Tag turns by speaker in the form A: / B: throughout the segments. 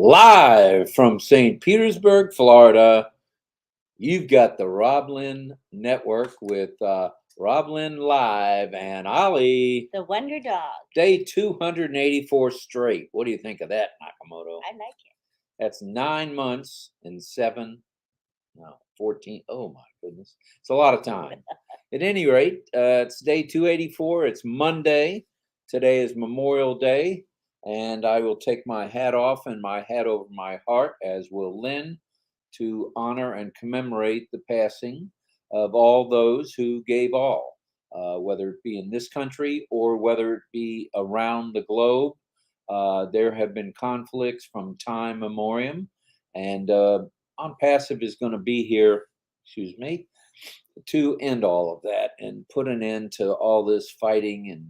A: Live from St. Petersburg, Florida, you've got the RobLynn Network with RobLynn Live and Ollie.
B: The Wonder Dog.
A: Day 284 straight. What do you think of that, Nakamoto?
B: I like it.
A: That's 9 months and 14. Oh my goodness. It's a lot of time. At any rate, it's day 284. It's Monday. Today is Memorial Day. And I will take my hat off and my hat over my heart, as will Lynn, to honor and commemorate the passing of all those who gave all, whether it be in this country or whether it be around the globe. There have been conflicts from time memoriam, and On Passive is going to be here, to end all of that and put an end to all this fighting and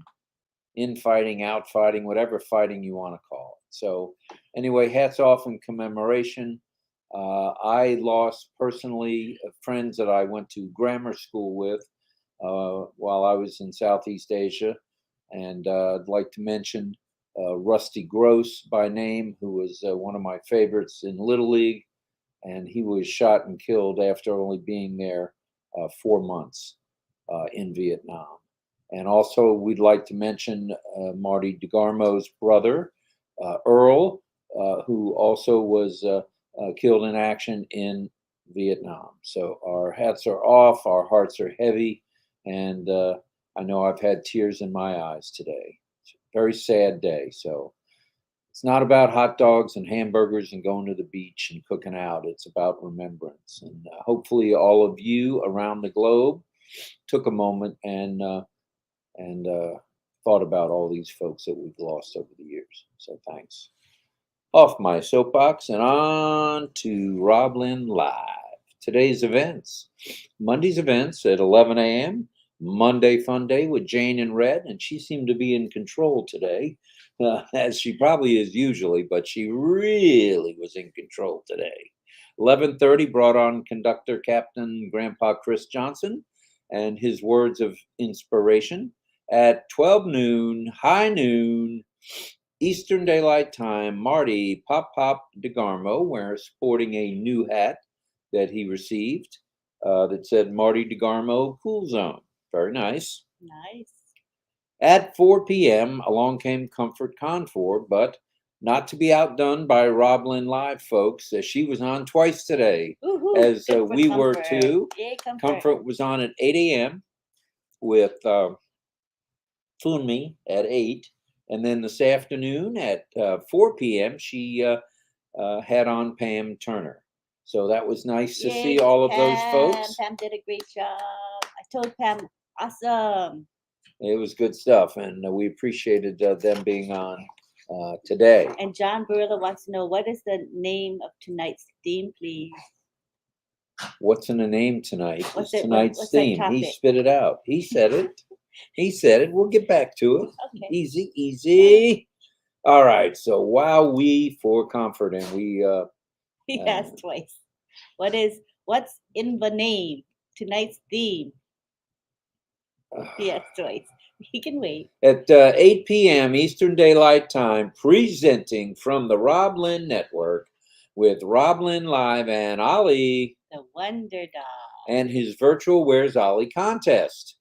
A: infighting, outfighting, whatever fighting you want to call it. So anyway, hats off in commemoration. I lost personally friends that I went to grammar school with while I was in Southeast Asia. And I'd like to mention Rusty Gross by name, who was one of my favorites in Little League. And he was shot and killed after only being there 4 months in Vietnam. And also, we'd like to mention Marty DeGarmo's brother, Earl, who also was killed in action in Vietnam. So our hats are off, our hearts are heavy, and I know I've had tears in my eyes today. It's a very sad day. So it's not about hot dogs and hamburgers and going to the beach and cooking out. It's about remembrance. And hopefully all of you around the globe took a moment and thought about all these folks that we've lost over the years. So thanks. Off my soapbox and on to RobLynn Live. Today's events. Monday's events at 11 a.m. Monday Fun Day with Jane in Red, and she seemed to be in control today, as she probably is usually, but she really was in control today. 11:30 brought on conductor Captain Grandpa Chris Johnson and his words of inspiration. At 12 noon, high noon, Eastern Daylight Time, Marty Pop DeGarmo, sporting a new hat that he received that said Marty DeGarmo Cool Zone. Very nice.
B: Nice.
A: At 4 p.m., along came Comfort Confor, but not to be outdone by RobLynn Live, folks, as she was on twice today, as we were too.
B: Yay,
A: Comfort was on at 8 a.m. with Funmi at 8, and then this afternoon at 4 p.m. she had on Pam Turner. So that was nice to see all of those folks.
B: Pam did a great job. I told Pam, awesome.
A: It was good stuff, and we appreciated them being on today.
B: And John Burla wants to know, what is the name of tonight's theme, please?
A: What's in the name tonight?
B: What's
A: tonight's theme? He spit it out. He said it. He said it. We'll get back to it.
B: Okay.
A: Easy, easy. All right. So while we for Comfort, and we
B: he asked twice. What's in the name? Tonight's theme. He asked twice. He can wait.
A: At 8 p.m. Eastern Daylight Time, presenting from the RobLynn Network with RobLynn Live and Ollie,
B: the Wonder Dog,
A: and his virtual Where's Ollie contest.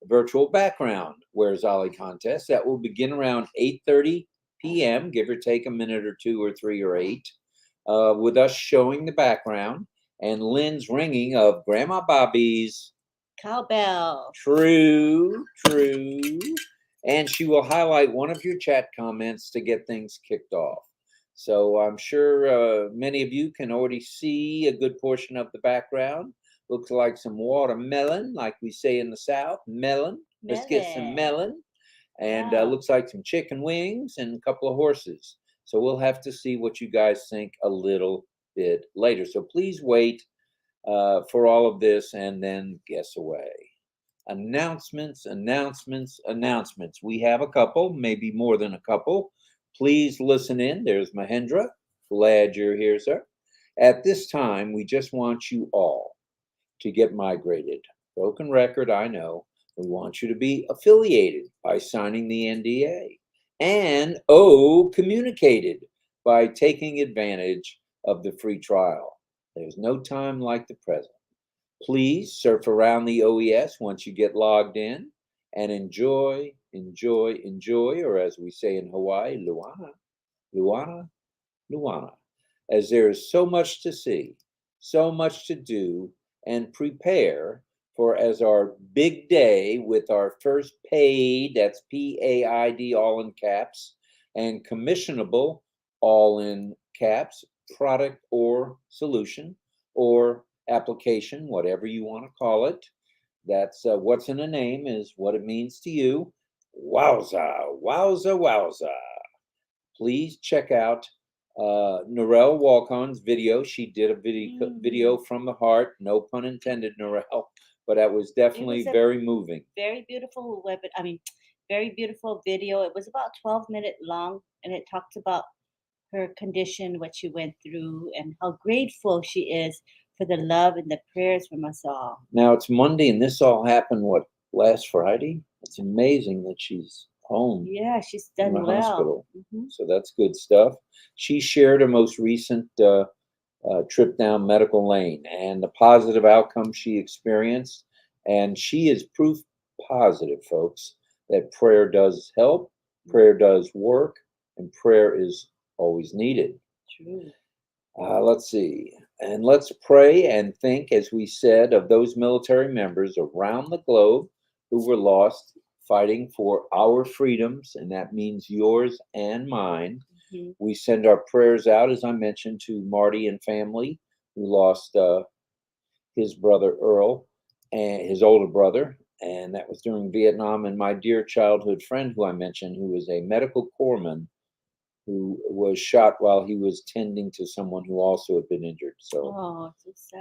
A: Virtual background Where's Ollie contest that will begin around 8:30 p.m., give or take a minute or 2 or 3 or 8, with us showing the background and Lynn's ringing of Grandma Bobby's
B: cowbell.
A: True. And she will highlight one of your chat comments to get things kicked off. So I'm sure many of you can already see a good portion of the background. Looks like some watermelon, like we say in the South. Melon. Let's get some melon. And looks like some chicken wings and a couple of horses. So we'll have to see what you guys think a little bit later. So please wait for all of this and then guess away. Announcements. We have a couple, maybe more than a couple. Please listen in. There's Mahendra. Glad you're here, sir. At this time, we just want you all to get migrated. Broken record, I know. We want you to be affiliated by signing the NDA and communicated by taking advantage of the free trial. There's no time like the present. Please surf around the OES once you get logged in and enjoy, or as we say in Hawaii, luana, luana, luana, as there is so much to see, so much to do, and prepare for as our big day with our first paid, that's PAID, all in caps, and commissionable, all in caps, product or solution or application, whatever you want to call it. That's what's in a name is what it means to you. Wowza, wowza, wowza. Please check out Narelle Walcon's video. She did a video from the heart. No pun intended, Narelle, but that was definitely very moving.
B: Very beautiful very beautiful video. It was about 12-minute long, and it talked about her condition, what she went through, and how grateful she is for the love and the prayers from us all.
A: Now it's Monday, and this all happened, what, last Friday? It's amazing that she's home.
B: Yeah, she's done
A: in the
B: well.
A: hospital. So that's good stuff. She shared her most recent trip down medical lane and the positive outcome she experienced. And she is proof positive, folks, that prayer does help, prayer does work, and prayer is always needed.
B: True.
A: Let's see. And let's pray and think, as we said, of those military members around the globe who were lost fighting for our freedoms, and that means yours and mine. We send our prayers out, as I mentioned, to Marty and family who lost his brother Earl and his older brother, and that was during Vietnam. And my dear childhood friend who I mentioned, who was a medical corpsman, who was shot while he was tending to someone who also had been injured. So,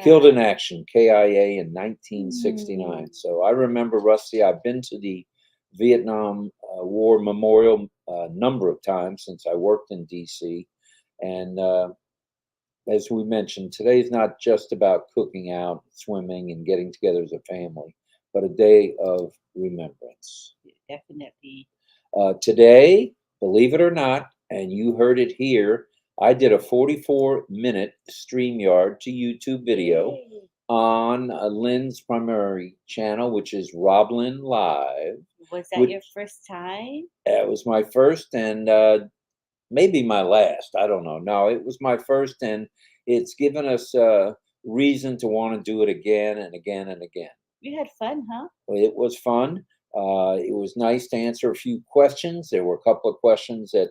A: killed in action, KIA, in 1969. So I remember, Rusty, I've been to the Vietnam War Memorial a number of times since I worked in DC. And as we mentioned, today's not just about cooking out, swimming, and getting together as a family, but a day of remembrance.
B: Definitely.
A: Today, believe it or not, and you heard it here, I did a 44-minute StreamYard to YouTube video on Lynn's primary channel, which is RobLynn Live.
B: Was that your first time?
A: It was my first and maybe my last. I don't know. No, it was my first, and it's given us reason to want to do it again and again and again.
B: You had fun, huh?
A: It was fun. It was nice to answer a few questions. There were a couple of questions that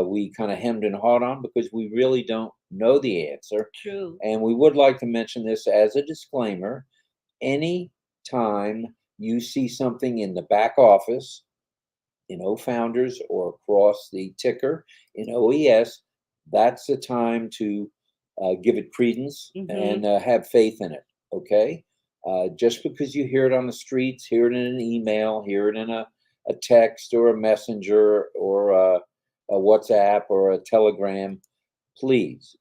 A: we kind of hemmed and hawed on because we really don't know the answer.
B: True.
A: And we would like to mention this as a disclaimer. Any time you see something in the back office, in O-Founders, or across the ticker in OES, that's the time to give it credence and have faith in it, okay? Just because you hear it on the streets, hear it in an email, hear it in a text or a messenger or a WhatsApp or a telegram, please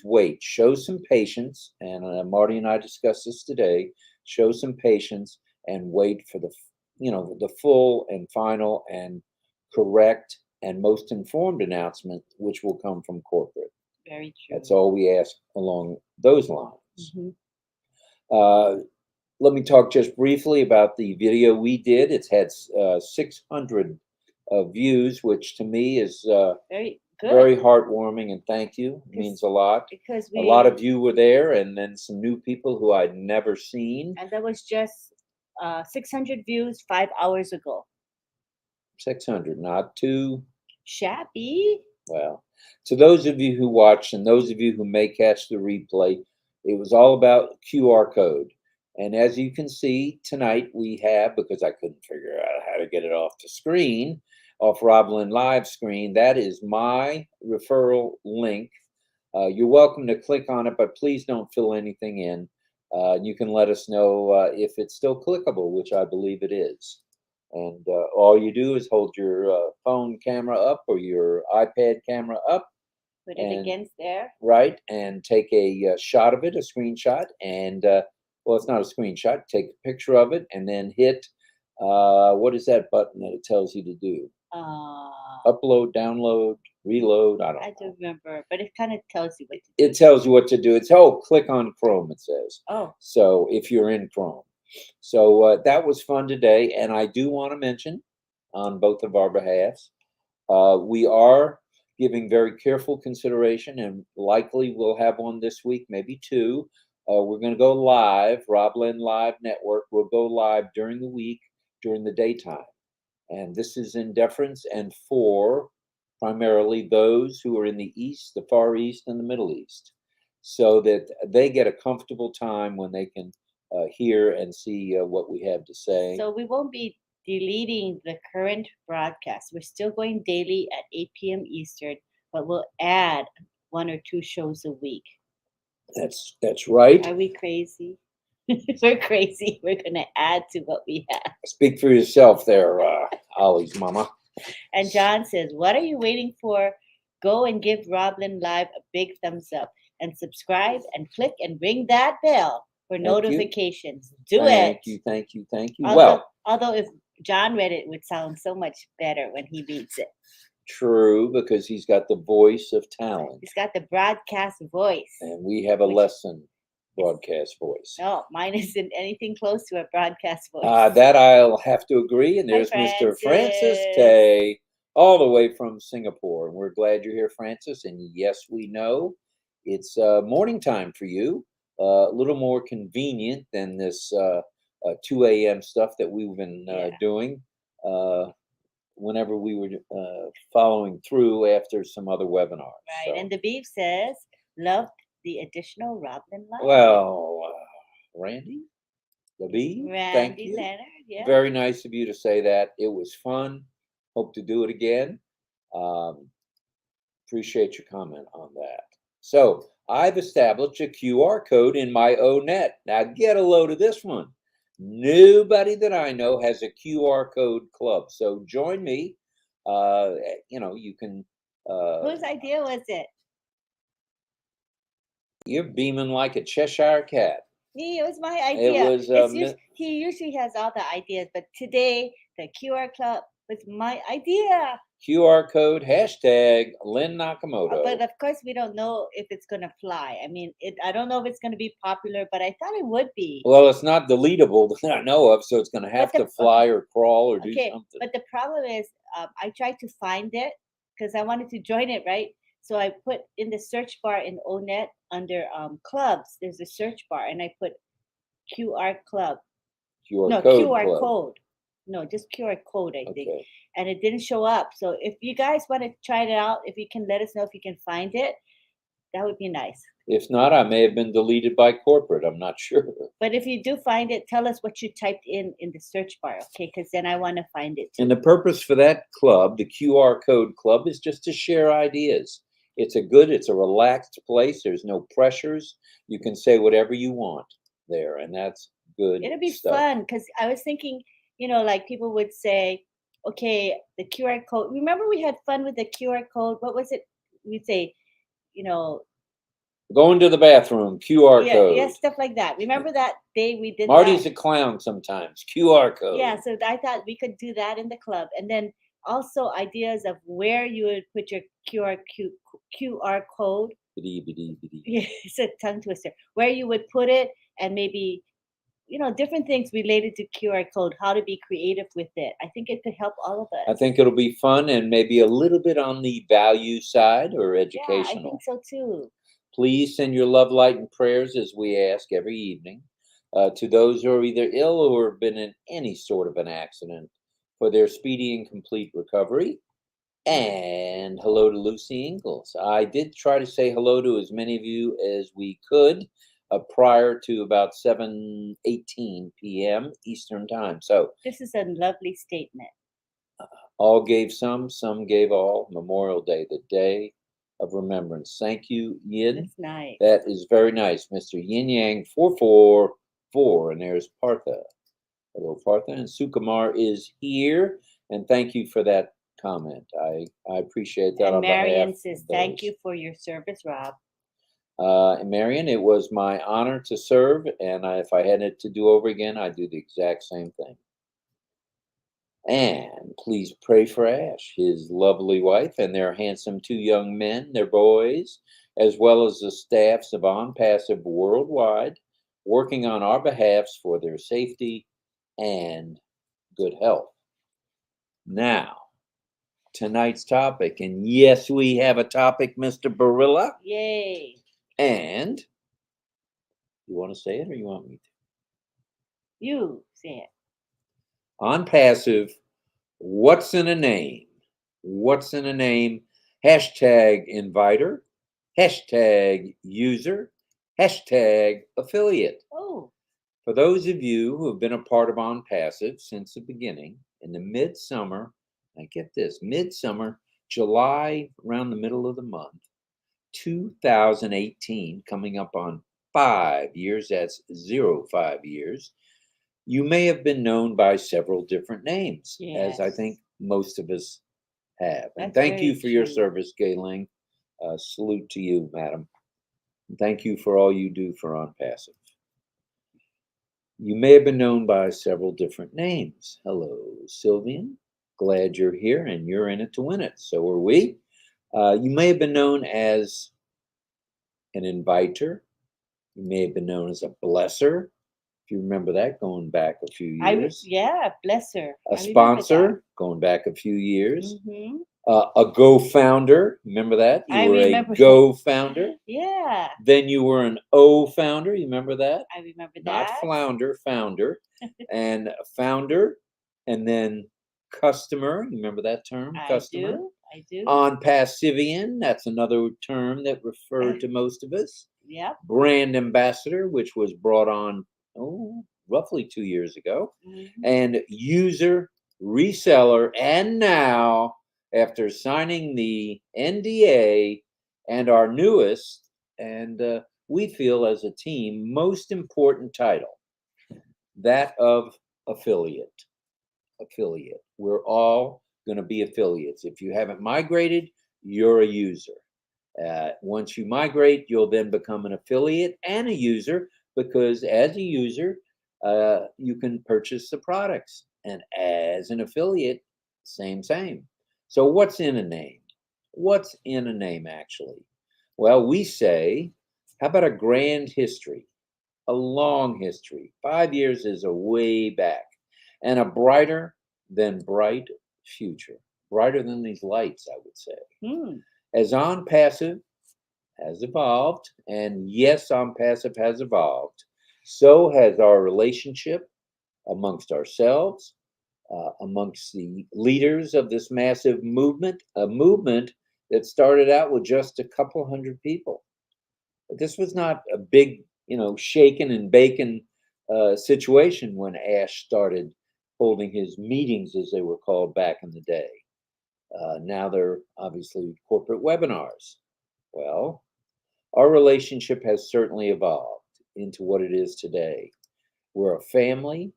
A: wait. Show some patience, and Marty and I discussed this today. Show some patience and wait for the full and final and correct and most informed announcement, which will come from corporate.
B: Very true.
A: That's all we ask along those lines. Let me talk just briefly about the video we did. It's had 600 views, which to me is
B: very good,
A: very heartwarming, and thank you. It means a lot.
B: Because
A: a lot of you were there, and then some new people who I'd never seen.
B: And that was just 600 views 5 hours ago.
A: 600, not too
B: shabby.
A: Well, to those of you who watched and those of you who may catch the replay, it was all about QR code. And as you can see tonight, we have, because I couldn't figure out how to get it off the screen, off RobLynn Live screen, that is my referral link. You're welcome to click on it, but please don't fill anything in. You can let us know if it's still clickable, which I believe it is. And all you do is hold your phone camera up or your iPad camera up.
B: Put it against there.
A: Right, and take a shot of it, a screenshot, and well, it's not a screenshot. Take a picture of it, and then hit what is that button that it tells you to do? Upload, download. reload. I don't
B: I
A: know.
B: don't remember, but it kind of tells you what to do.
A: It tells you what to do. It's, oh, click on Chrome, it says.
B: Oh,
A: So if you're in Chrome. So that was fun today. And I do want to mention on both of our behalves, we are giving very careful consideration, and likely we'll have one this week, maybe two. We're going to go live, RobLynn Live Network. We'll go live during the week, during the daytime. And this is in deference and for primarily those who are in the East, the Far East, and the Middle East, so that they get a comfortable time when they can hear and see what we have to say.
B: so we won't be deleting the current broadcast. We're still going daily at 8 p.m. Eastern, but we'll add 1 or 2 shows a week.
A: That's right.
B: Are we crazy? We're crazy. We're going to add to what we have.
A: Speak for yourself there, Ollie's mama.
B: And John says, what are you waiting for? Go and give RobLynn Live a big thumbs up and subscribe and click and ring that bell for
A: Thank you.
B: notifications. Do
A: Thank
B: it.
A: you, thank you, thank you.
B: Although if John read it, it would sound so much better when he reads it.
A: True, because he's got the voice of talent.
B: He's got the broadcast voice.
A: And we have a lesson broadcast voice.
B: No, mine isn't anything close to a broadcast voice.
A: That I'll have to agree. And there's
B: Hi,
A: Mr. Francis Tay, all the way from Singapore. And we're glad you're here, Francis. And yes, we know it's morning time for you. A little more convenient than this 2 a.m. stuff that we've been doing whenever we were following through after some other webinars.
B: Right.
A: So.
B: And the beef says, loved the additional RobLynn Live.
A: Well, Randy, the bee, thank
B: Randy
A: you.
B: Leonard, yeah.
A: Very nice of you to say that. It was fun. Hope to do it again. Appreciate your comment on that. So I've established a QR code in my O-Net. Now get a load of this one. Nobody that I know has a QR code club. So join me. You can.
B: Whose idea was it?
A: You're beaming like a Cheshire cat.
B: Me, it was my idea.
A: It was.
B: He usually has all the ideas, but today the QR club was my idea.
A: QR code hashtag Lynn Nakamoto.
B: But of course, we don't know if it's going to fly. I mean, I don't know if it's going to be popular, but I thought it would be.
A: Well, it's not deletable that I know of, so it's going to have to fly or crawl or do something.
B: But the problem is, I tried to find it because I wanted to join it, right? So I put in the search bar in O-Net under clubs. There's a search bar, and I put QR club. QR code. No, just QR code, I think. And it didn't show up. So if you guys want to try it out, if you can let us know if you can find it, that would be nice.
A: If not, I may have been deleted by corporate. I'm not sure. But
B: if you do find it, tell us what you typed in the search bar, okay? Because then I want to find it too.
A: And the purpose for that club, the QR code club, is just to share ideas. It's a relaxed place. There's no pressures. You can say whatever you want there, and that's good.
B: It'll be fun because I was thinking, like people would say, okay, the QR code. Remember we had fun with the QR code? What was it? We'd say,
A: going to the bathroom, QR code.
B: Yeah, stuff like that. Remember that day we did
A: Marty's a clown sometimes, QR code.
B: Yeah, so I thought we could do that in the club. And then also ideas of where you would put your QR code. It's a tongue twister. Where you would put it and maybe different things related to QR code, how to be creative with it. I think it could help all of us.
A: I think it'll be fun and maybe a little bit on the value side or educational.
B: Yeah, I think so too.
A: Please send your love, light, and prayers, as we ask every evening, to those who are either ill or have been in any sort of an accident for their speedy and complete recovery. And hello to Lucy Ingalls. I did try to say hello to as many of you as we could prior to about 7:18 p.m. Eastern time. So
B: this is a lovely statement.
A: All gave some gave all. Memorial Day, the day of remembrance. Thank you, Yin.
B: That's nice.
A: That is very nice, Mr. Yin Yang 444. And there's Partha. Hello, Partha. And Sukumar is here. And thank you for that comment. I appreciate that.
B: And
A: on
B: Marion says, thank you for your service, Rob.
A: Marion, it was my honor to serve, and if I had it to do over again, I'd do the exact same thing. And please pray for Ash, his lovely wife, and their handsome two young men, their boys, as well as the staffs of On Passive worldwide, working on our behalfs for their safety and good health. Now, tonight's topic, and yes, we have a topic, Mr. Barilla.
B: Yay.
A: And you want to say it or you want me to?
B: You say it.
A: On Passive, what's in a name? What's in a name? Hashtag inviter, hashtag user, hashtag affiliate.
B: Oh,
A: For those of you who have been a part of On Passive since the beginning, in the midsummer, I get this, midsummer, July, around the middle of the month, 2018, coming up on 5 years, that's 05 years, you may have been known by several different names, as I
B: Yes.
A: think most of us have. And
B: That's
A: thank you
B: very
A: for your
B: true.
A: service, Gayling. Salute to you, madam. And thank you for all you do for On Passive. You may have been known by several different names. Hello, Sylvian. Glad you're here and you're in it to win it. So are we. You may have been known as an inviter. You may have been known as a blesser. If you remember that, going back a few years.
B: Yeah, bless her.
A: A sponsor, going back a few years.
B: Mm-hmm.
A: A Go founder. Remember that? You
B: I
A: were
B: remember
A: a Go founder.
B: Yeah,
A: Then you were an O founder. You remember that?
B: I remember
A: Not
B: that.
A: flounder, founder. And founder. And then customer. You remember that term? Customer.
B: I do.
A: On Passivian. That's another term that referred to most of us.
B: Yep.
A: Brand ambassador, which was brought on roughly 2 years ago.
B: Mm-hmm.
A: And user, reseller, and now, after signing the NDA and our newest, and we feel as a team, most important title, that of affiliate. Affiliate. We're all going to be affiliates. If you haven't migrated, you're a user. Once you migrate, you'll then become an affiliate and a user, because as a user, you can purchase the products. And as an affiliate, same. So what's in a name? What's in a name, actually? Well, we say, how about a grand history, a long history? 5 years is a way back, and a brighter than bright future. Brighter than these lights, I would say. As On Passive has evolved, and yes, On Passive has evolved, so has our relationship amongst ourselves, amongst the leaders of this massive movement, a movement that started out with just a couple hundred people. But this was not a big, shaken and bacon situation when Ash started holding his meetings, as they were called back in the day. Now they're obviously corporate webinars. Well, our relationship has certainly evolved into what it is today. We're a family.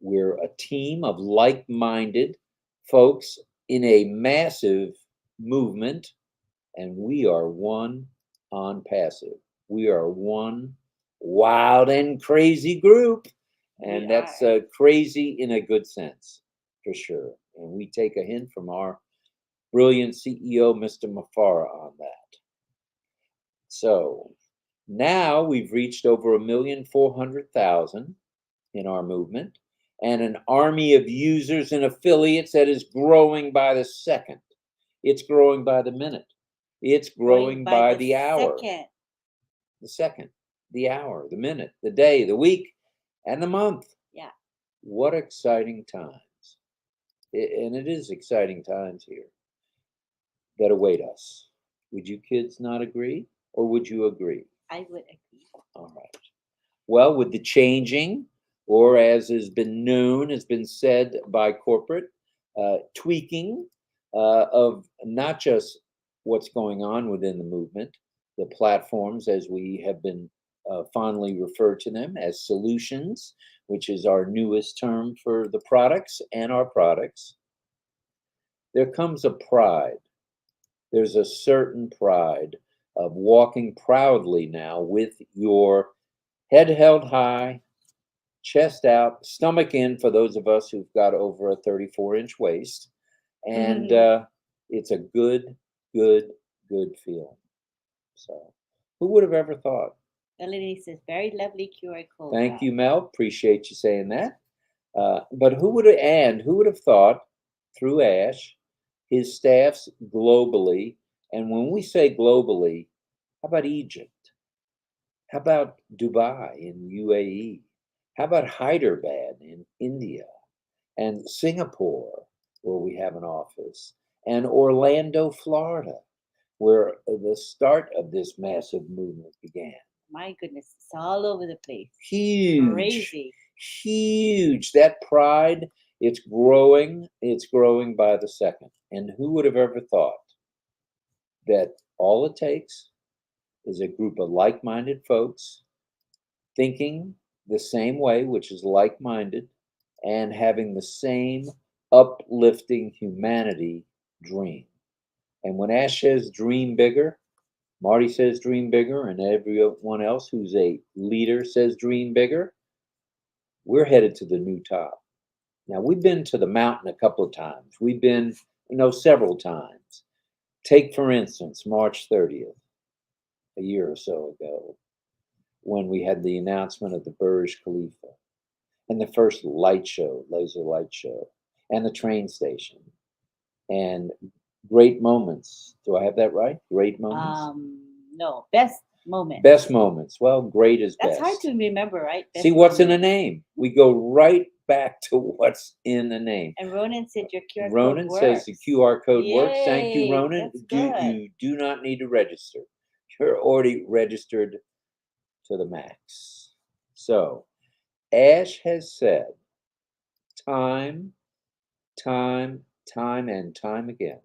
A: We're a team of like-minded folks in a massive movement, and we are one On Passive. We are one wild and crazy group, and that's crazy in a good sense, for sure. And we take a hint from our brilliant CEO, Mr. Mafara, on that. So now we've reached over 1,400,000 in our movement, and an army of users and affiliates that is growing by the second. It's growing by the minute. It's growing by the hour. The second, the hour, the minute, the day, the week, and the month.
B: Yeah.
A: What exciting times. And it is exciting times here that await us. Would you kids not agree, or would you agree?
B: I would agree.
A: All right. Well, with the changing, or as has been said by corporate, tweaking of not just what's going on within the movement, the platforms, as we have been fondly referred to them as solutions, which is our newest term for the products and our products, there comes a pride. There's a certain pride of walking proudly now with your head held high chest out, stomach in for those of us who've got over a 34-inch waist. And it's a good, good, good feeling. So who would have ever thought?
B: Melanie says, very lovely QR code.
A: Thank you, Mel. Appreciate you saying that. But who would have thought through Ash, his staffs globally, and when we say globally, how about Egypt? How about Dubai in UAE? How about Hyderabad in India? And Singapore, where we have an office, and Orlando, Florida, where the start of this massive movement began.
B: My goodness, it's all over the place.
A: Huge.
B: Crazy.
A: Huge. That pride, it's growing by the second. And who would have ever thought that all it takes is a group of like-minded folks thinking the same way, which is like-minded, and having the same uplifting humanity dream. And when Ash says dream bigger, Marty says dream bigger, and everyone else who's a leader says dream bigger, we're headed to the new top. Now, we've been to the mountain a couple of times. We've been, several times. Take, for instance, March 30th, a year or so ago, when we had the announcement of the Burj Khalifa and the first light show, laser light show, and the train station. And great moments. Do I have that right? Great moments?
B: No, best moments.
A: Best moments. Well, great is
B: That's
A: best.
B: hard to remember, right? Best
A: See what's in a
B: moments.
A: name. We go right back to what's in the name.
B: And Ronan said your QR code
A: Ronan
B: works.
A: says the QR code works. Thank you,
B: Yay,
A: Ronan.
B: that's good.
A: You do not need to register. You're already registered to the max. So, Ash has said time, and time again,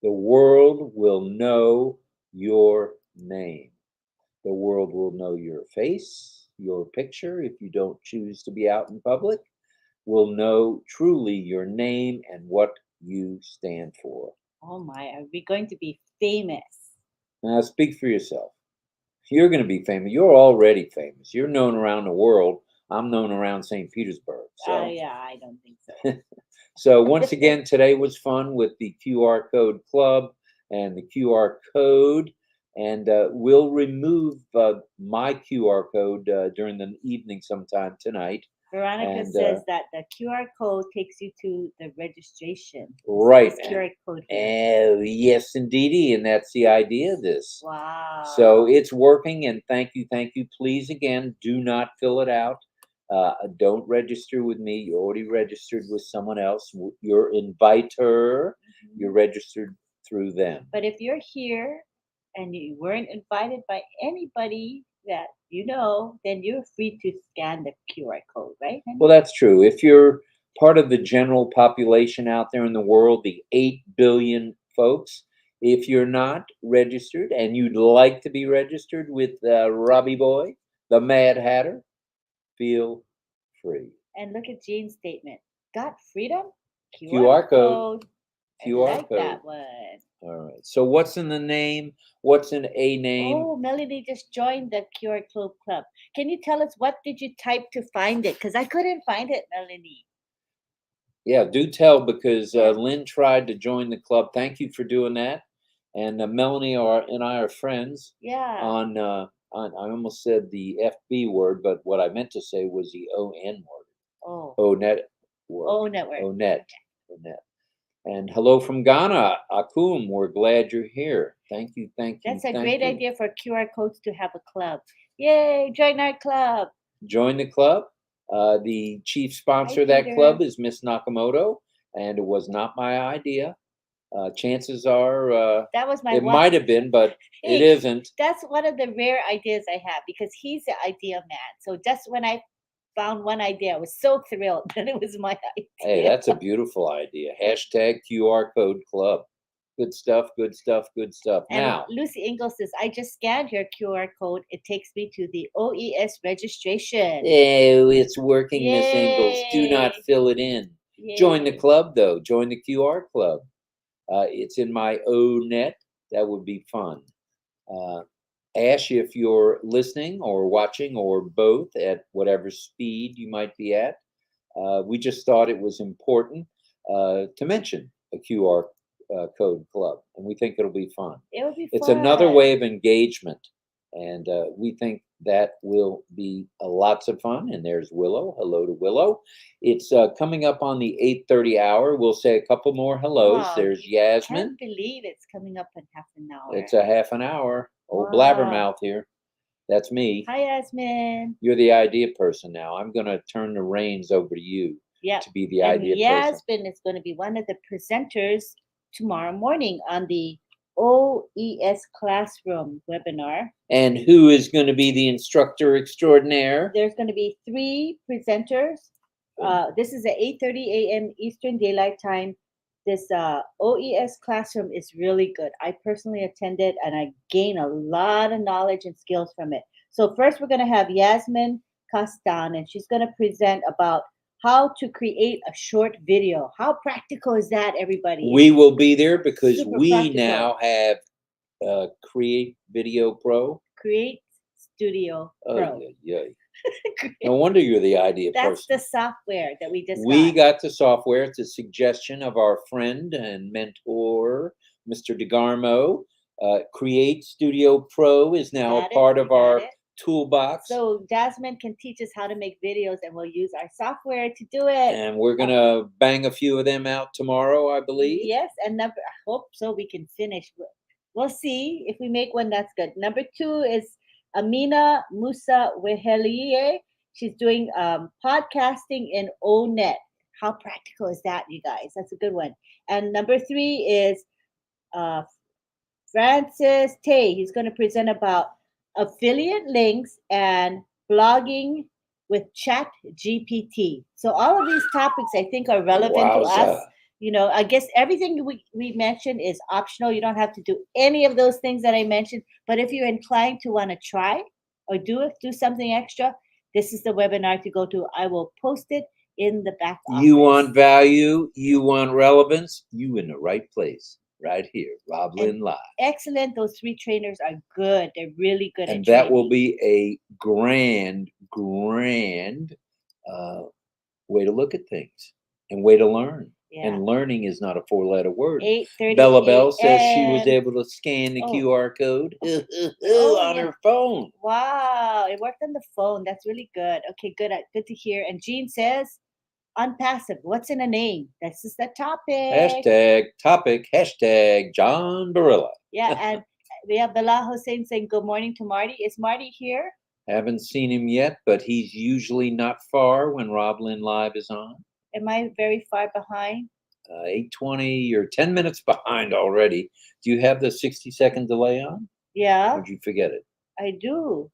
A: the world will know your name. The world will know your face, your picture, if you don't choose to be out in public, will know truly your name and what you stand for.
B: Oh my, are we going to be famous?
A: Now, speak for yourself. You're going to be famous. You're already famous. You're known around the world. I'm known around St. Petersburg. So.
B: Yeah, I don't think so.
A: So once again, today was fun with the QR Code Club and the QR code. And we'll remove my QR code during the evening sometime tonight.
B: Veronica says that the QR code takes you to the registration.
A: Right.
B: QR code.
A: Yes, indeedy. And that's the idea of this.
B: Wow.
A: So it's working. And thank you. Please, again, do not fill it out. Don't register with me. You already registered with someone else. Your inviter, you're registered through them.
B: But if you're here and you weren't invited by anybody that you know, then you're free to scan the QR code, right?
A: Well, that's true. If you're part of the general population out there in the world, the 8 billion folks, if you're not registered and you'd like to be registered with Robbie Boy, the Mad Hatter, feel free.
B: And look at Jean's statement. Got freedom?
A: QR code.
B: QR code. That one.
A: All right. So what's in the name? What's in a name?
B: Oh, Melanie just joined the QR Code Club. Can you tell us what did you type to find it? Because I couldn't find it, Melanie.
A: Yeah, do tell, because Lynn tried to join the club. Thank you for doing that. And Melanie and I are friends.
B: Yeah.
A: On I almost said the FB word, but what I meant to say was the ON word.
B: Oh.
A: O-net word.
B: O-network.
A: O-net. And hello from Ghana, Akum. We're glad you're here. Thank you.
B: That's a great idea for QR codes to have a club. Yay! Join our club.
A: Join the club. The chief sponsor of that club is Miss Nakamoto, and it was not my idea. Chances are
B: that was my.
A: It might have been, but it isn't.
B: That's one of the rare ideas I have, because he's the idea man. So just when I found one idea, I was so thrilled that it was my idea.
A: Hey, that's a beautiful idea. Hashtag QR Code Club. Good stuff. And now,
B: Lucy Ingalls says, I just scanned your QR code. It takes me to the OES registration.
A: Oh, it's working, Miss Ingalls. Do not fill it in. Yay. Join the club, though. Join the QR club. It's in my O-net. That would be fun. ash if you're listening or watching or both at whatever speed you might be at. We just thought it was important to mention a QR code club, and we think it'll be fun.
B: It would be
A: It's
B: fun.
A: another way of engagement, and we think that will be lots of fun. And there's Willow. Hello to Willow. It's coming up on the 8:30 hour. We'll say a couple more hellos.
B: Wow,
A: There's
B: I
A: Yasmin.
B: can't believe it's coming up in half an hour.
A: It's a half an hour. Old
B: Wow.
A: blabbermouth here. That's me.
B: Hi, Yasmin.
A: You're the idea person now. I'm going to turn the reins over to you
B: Yeah.
A: to be the
B: And
A: idea person.
B: Yasmin is going to be one of the presenters tomorrow morning on the OES Classroom webinar.
A: And who is going to be the instructor extraordinaire?
B: There's going to be 3 presenters. This is at 8:30 a.m. Eastern Daylight Time. This OES Classroom is really good. I personally attended and I gained a lot of knowledge and skills from it. So first we're going to have Yasmin Castan, and she's going to present about how to create a short video. How practical is that, everybody?
A: We will be there because
B: Super
A: we
B: practical.
A: now have Create Video Pro.
B: Create Studio Pro.
A: Oh, yeah. No wonder you're the idea
B: That's
A: person.
B: the software that we just
A: We
B: got.
A: got the software. It's a suggestion of our friend and mentor, Mr. DeGarmo. Create Studio Pro is now
B: Got
A: a
B: it,
A: part
B: we
A: of
B: got
A: our
B: it.
A: toolbox.
B: So Jasmine can teach us how to make videos, and we'll use our software to do it.
A: And we're going to bang a few of them out tomorrow, I believe.
B: Yes, and I hope so we can finish. We'll see if we make one that's good. Number 2 is Amina Musa Wehelie. She's doing podcasting in ONET. How practical is that, you guys? That's a good one. And number 3 is Francis Tay. He's going to present about affiliate links and blogging with Chat GPT. So all of these topics I think are relevant to us.
A: Wowza.
B: You know, I guess everything we mentioned is optional. You don't have to do any of those things that I mentioned. But if you're inclined to want to try or do something extra, this is the webinar to go to. I will post it in the back office.
A: You want value, you want relevance, you in the right place, right here, RobLynn Live.
B: Excellent. Those 3 trainers are good. They're really good.
A: And
B: at
A: that
B: training.
A: will be a grand way to look at things and way to learn.
B: Yeah.
A: And learning is not a 4-letter word.
B: 8:30
A: Bella Bell says she was
B: a.m.
A: able to scan the
B: Oh.
A: QR code on
B: yeah.
A: her phone.
B: Wow, it worked on the phone. That's really good. Okay, good. Good to hear. And Jean says, unpassive. What's in a name? This is the topic.
A: Hashtag John Barilla.
B: Yeah, and we have Bala Hussein saying good morning to Marty. Is Marty here?
A: Haven't seen him yet, but he's usually not far when RobLynn Live is on.
B: Am I very far behind?
A: 8:20, you're 10 minutes behind already. Do you have the 60-second delay on?
B: Yeah,
A: Or did you forget it?
B: I do.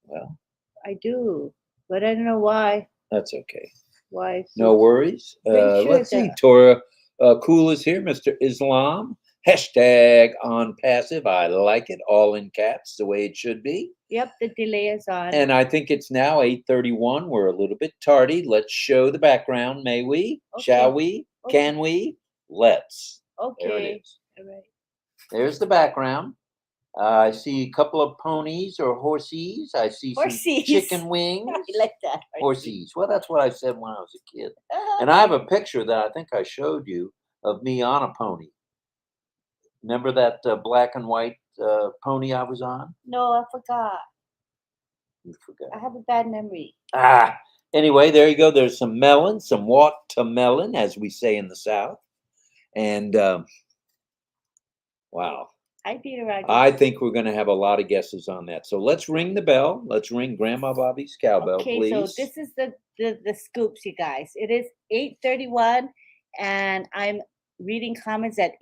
A: Well,
B: I do. But I don't know why.
A: that's okay.
B: Why?
A: No worries.
B: Pretty sure
A: Let's see.
B: that-
A: Tora Cool is here. Mr. Islam. Hashtag on passive. I like it. All in caps, the way it should be.
B: Yep, the delay is on.
A: And I think it's now 8:31. We're a little bit tardy. Let's show the background, may we?
B: Okay.
A: Shall we?
B: Okay.
A: Can we? Let's.
B: Okay.
A: There it is.
B: All right.
A: There's the background. I see a couple of ponies or horsies. I see some
B: Horsies.
A: chicken wings.
B: I like that.
A: Horsies. Well, that's what I said when I was a kid. And I have a picture that I think I showed you of me on a pony. Remember that black and white pony I was on?
B: No, I forgot.
A: You forgot.
B: I have a bad memory.
A: Anyway, there you go. There's some melon, some watermelon, as we say in the South. And wow.
B: Hi, Peter Rogers.
A: I think we're going to have a lot of guesses on that. So let's ring the bell. Let's ring Grandma Bobby's cowbell,
B: Okay,
A: please.
B: so this is the scoops, you guys. It is 8:31, and I'm reading comments at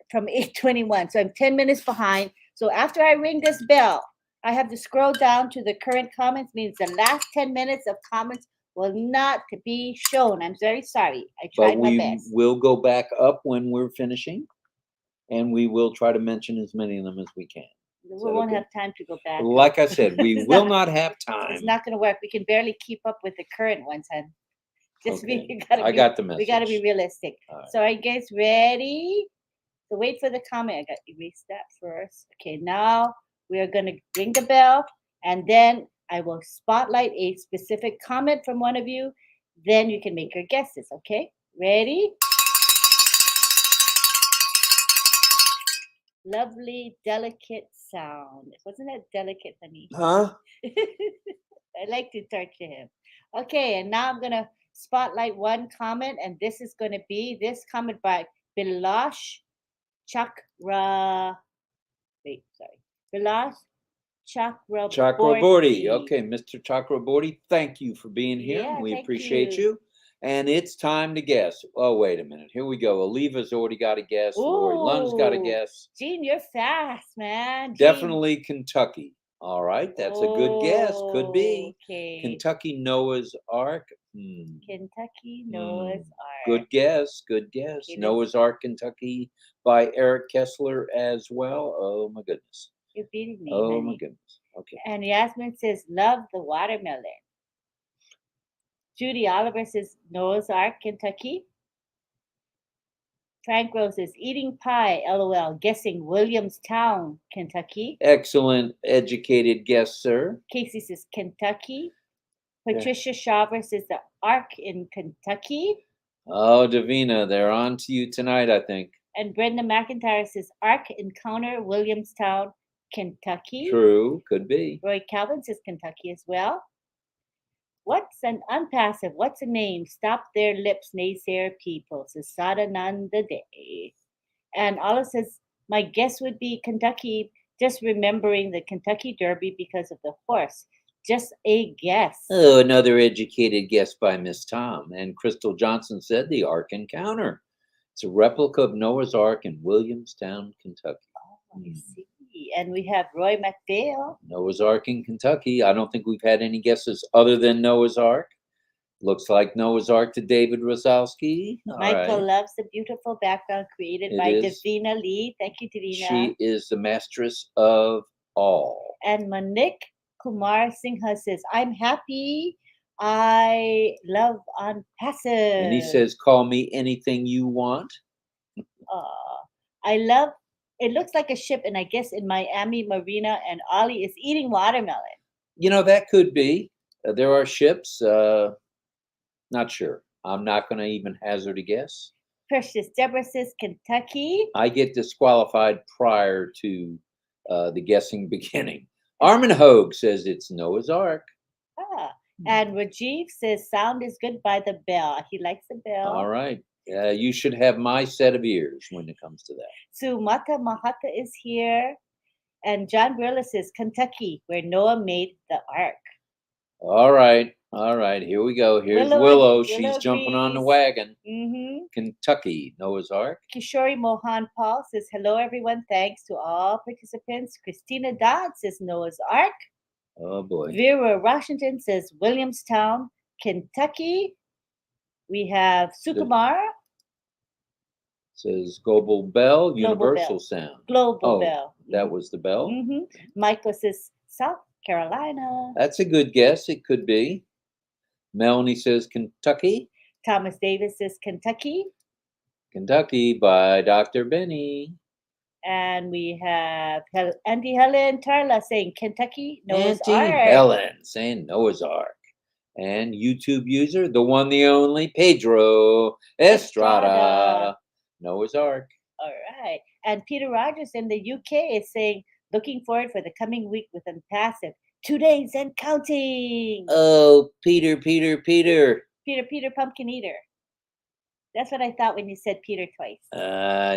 B: from 8:21. So I'm 10 minutes behind. So after I ring this bell, I have to scroll down to the current comments. Means the last 10 minutes of comments will not be shown. I'm very sorry. I tried my best.
A: But we will go back up when we're finishing, and we will try to mention as many of them as we can.
B: We won't have time to go back.
A: Like I said, we
B: It's
A: will
B: not-
A: not have time.
B: It's not going to work. We can barely keep up with the current ones, hon. Just
A: Okay.
B: I
A: got the message.
B: We got to be realistic.
A: All right.
B: So are you guys ready? So wait for the comment. I got to erase that first. Okay, now We are going to ring the bell, and then I will spotlight a specific comment from one of you. Then you can make your guesses, okay? Ready? Lovely, delicate sound. Wasn't that delicate, honey?
A: Huh?
B: I like to torture him. Okay, and now I'm going to spotlight one comment, and this is going to be this comment by Bilash Chakra. Wait, sorry. Bilash Chakraborty.
A: Chakraborty. Okay, Mr. Chakraborty, thank you for being here.
B: Yeah,
A: We
B: thank
A: appreciate
B: you.
A: you. And it's time to guess. Oh, wait a minute. Here we go. Oliva's already got a guess. Lori Lunn's got a
B: Ooh,
A: guess.
B: Gene, you're fast, man. Gene.
A: Definitely Kentucky. All right, that's a good guess. Could be.
B: Okay.
A: Kentucky Noah's Ark.
B: Kentucky Noah's Ark.
A: Good guess. Good guess.
B: Okay,
A: Noah's Ark, Kentucky by Eric Kessler as well. Oh, my goodness.
B: You're beating me,
A: Oh,
B: honey.
A: my goodness. Okay.
B: And Yasmin says, love the watermelon. Judy Oliver says, Noah's Ark, Kentucky. Frank Rose is eating pie, LOL, guessing Williamstown, Kentucky.
A: Excellent educated guess, sir.
B: Casey says Kentucky. Patricia Shaver says the Ark in Kentucky.
A: Oh, Davina, they're on to you tonight, I think.
B: And Brenda McIntyre says Ark Encounter, Williamstown, Kentucky.
A: True, could be.
B: Roy Calvin says Kentucky as well. What's an unpassive? What's a name? Stop their lips, naysayer people, says Sadananda Day. And Olive says, my guess would be Kentucky, just remembering the Kentucky Derby because of the horse. Just a guess.
A: Oh, another educated guess by Miss Tom. And Crystal Johnson said the Ark Encounter. It's a replica of Noah's Ark in Williamstown, Kentucky.
B: Oh, I see. And we have Roy McPhail.
A: Noah's Ark in Kentucky. I don't think we've had any guesses other than Noah's Ark. Looks like Noah's Ark to David Rosowski.
B: Michael loves the beautiful background created by Davina Lee. Thank you, Davina.
A: She is the mistress of all.
B: And Manik Kumar Singha says, I'm happy. I love unpassive.
A: And he says, call me anything you want.
B: I love, it looks like a ship, and I guess in Miami Marina, and Ollie is eating watermelon.
A: You know, that could be. There are ships. Not sure. I'm not going to even hazard a guess.
B: Precious Deborah says Kentucky.
A: I get disqualified prior to the guessing beginning. Armin Hogue says it's Noah's Ark.
B: And Rajiv says sound is good by the bell. He likes the bell.
A: All right. You should have my set of ears when it comes to that.
B: Sumata Mahata is here. And John Brilla says Kentucky, where Noah made the ark.
A: All right. All right. Here we go. Here's Willow. She's jumping on the wagon. Kentucky, Noah's Ark.
B: Kishori Mohan Paul says, hello, everyone. Thanks to all participants. Christina Dodd says Noah's Ark.
A: Oh, boy.
B: Vera Washington says Williamstown, Kentucky. We have Sukumar.
A: Says Global Bell, Universal Sound.
B: Global Bell.
A: That was the bell.
B: Michael says South Carolina.
A: That's a good guess. It could be. Melanie says Kentucky.
B: Thomas Davis says Kentucky.
A: Kentucky by Dr. Benny.
B: And we have Auntie Helen Tarla saying Kentucky, Noah's Ark.
A: Auntie Helen saying Noah's Ark. And YouTube user, the one, the only, Pedro Estrada. Noah's Ark.
B: All right. And Peter Rogers in the UK is saying, looking forward for the coming week with Unpassive. 2 days and counting.
A: Oh, Peter
B: Pumpkin Eater. That's what I thought when you said Peter twice.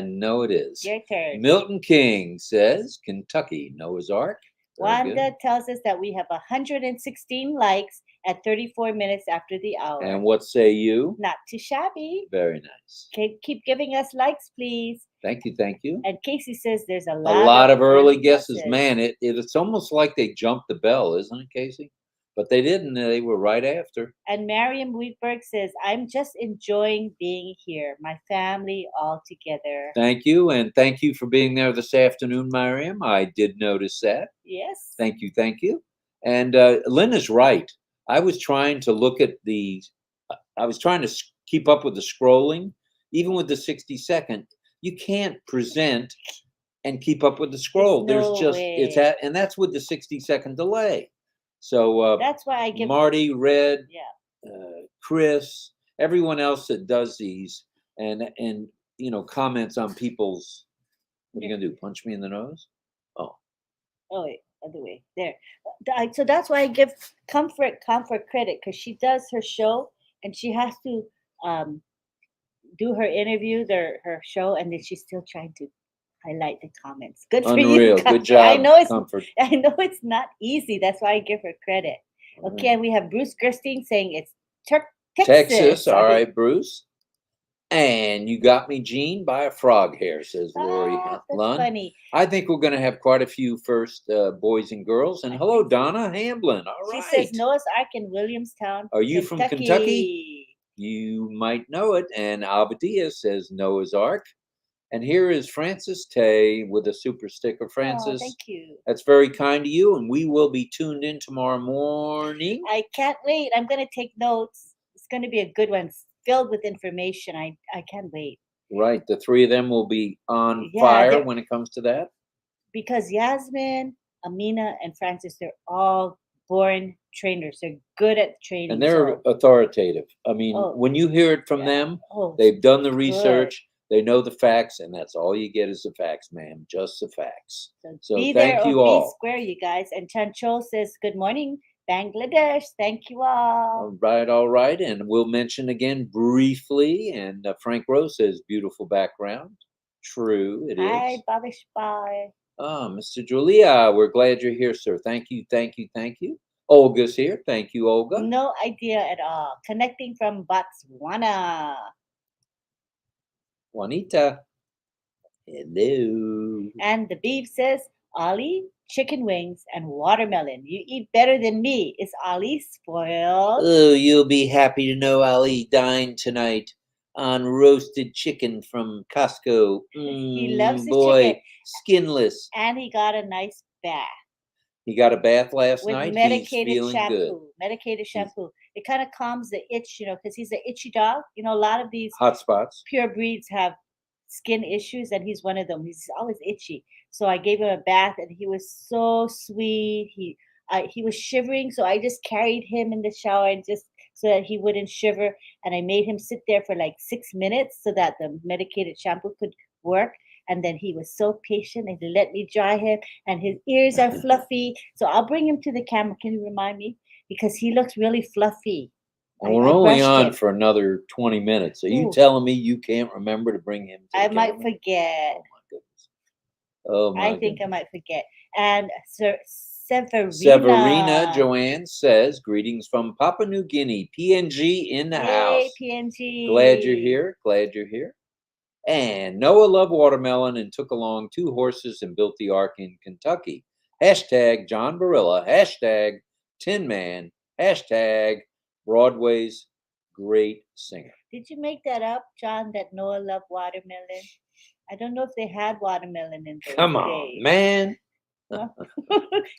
A: No, it is.
B: Your turn.
A: Milton King says Kentucky, Noah's Ark.
B: Wanda tells us that we have 116 likes at 34 minutes after the hour.
A: And what say you?
B: Not too shabby.
A: Very nice.
B: Keep giving us likes, please.
A: Thank you, thank you.
B: And Casey says there's a
A: lot of early guesses. Man, it's almost like they jumped the bell, isn't it, Casey? But they didn't. They were right after.
B: And Mariam Wheatberg says, I'm just enjoying being here. My family all together.
A: Thank you. And thank you for being there this afternoon, Mariam. I did notice that.
B: Yes.
A: Thank you. Thank you. And Lynn is right. I was trying to look at I was trying to keep up with the scrolling. Even with the 60-second, you can't present and keep up with the scroll. There's
B: no
A: just it's
B: way.
A: at, and that's with the 60-second delay. So
B: That's why I give.
A: Marty, Red,
B: Yeah.
A: Chris, everyone else that does these and comments on people's. What are you gonna do? Punch me in the nose? Oh,
B: Oh wait, other way. There. So that's why I give comfort credit, because she does her show and she has to um, do her interview, her show, and then she's still trying to highlight the comments. Good for you,
A: unreal! Good
B: Comfort.
A: job, Comfort.
B: I know it's not easy. That's why I give her credit.
A: All
B: Okay,
A: right.
B: and we have Bruce Gerstein saying it's
A: Texas. All
B: I mean,
A: right, Bruce. And you got me, Gene, by a frog hair, says Lori
B: that's
A: Lund.
B: funny.
A: I think we're going to have quite a few first boys and girls. And
B: I
A: hello,
B: think so.
A: Donna Hamblin. All
B: She
A: right.
B: says Noah's Ark in Williamstown.
A: Are you from Kentucky? You might know it. And Abadia says Noah's Ark. And here is Francis Tay with a super sticker.
B: Oh,
A: Francis,
B: thank you.
A: that's very kind to you. And we will be tuned in tomorrow morning.
B: I can't wait. I'm going to take notes. It's going to be a good one, filled with information. I can't wait.
A: Right. The three of them will be on
B: Yeah,
A: fire when it comes to that.
B: Because Yasmin, Amina, and Francis, they're all born trainers. They're good at training.
A: And they're authoritative. I mean,
B: Oh,
A: when you hear it from
B: yeah.
A: them,
B: Oh,
A: they've done the
B: good.
A: research, they know the facts, and that's all you get is the facts, ma'am. Just the facts.
B: So be
A: thank
B: there
A: you
B: or
A: all.
B: be square, you guys. And Chancho says, good morning, Bangladesh. Thank you all.
A: All right. And we'll mention again briefly. And Frank Rose says, beautiful background. True, it is.
B: Hi, Babish. Bye.
A: Mr. Julia, we're glad you're here, sir. Thank you, thank you, thank you. Olga's here. Thank you, Olga.
B: No idea at all. Connecting from Botswana.
A: Juanita. Hello.
B: And the beef says, Ollie, chicken wings and watermelon. You eat better than me. Is Ollie spoiled?
A: Oh, you'll be happy to know Ali dined tonight on roasted chicken from Costco.
B: He loves his
A: boy,
B: chicken.
A: skinless.
B: And he got a nice bath.
A: He got a bath last
B: with
A: night.
B: medicated
A: He's feeling
B: shampoo.
A: good.
B: Medicated shampoo. It kind of calms the itch, because he's an itchy dog. A lot of these
A: Hot spots.
B: pure breeds have skin issues, and he's one of them. He's always itchy. So I gave him a bath, and he was so sweet. He was shivering, so I just carried him in the shower and just so that he wouldn't shiver. And I made him sit there for like 6 minutes so that the medicated shampoo could work. And then he was so patient, and he let me dry him, and his ears are fluffy. So I'll bring him to the camera. Can you remind me? Because he looks really fluffy.
A: Well, we're only on
B: him.
A: for another 20 minutes. Are you
B: Ooh.
A: telling me you can't remember to bring him to
B: I
A: the
B: might
A: camera?
B: forget.
A: Oh, my goodness. Oh, my
B: I think
A: goodness.
B: I might forget. And Sir
A: Severina Joanne says, greetings from Papua New Guinea, PNG in the house.
B: PNG.
A: Glad you're here. Glad you're here. And Noah loved watermelon and took along 2 horses and built the ark in Kentucky. Hashtag John Barilla. Hashtag Tin Man. Hashtag Broadway's great singer.
B: Did you make that up, John, that Noah loved watermelon? I don't know if they had watermelon in those
A: Come on,
B: days.
A: man.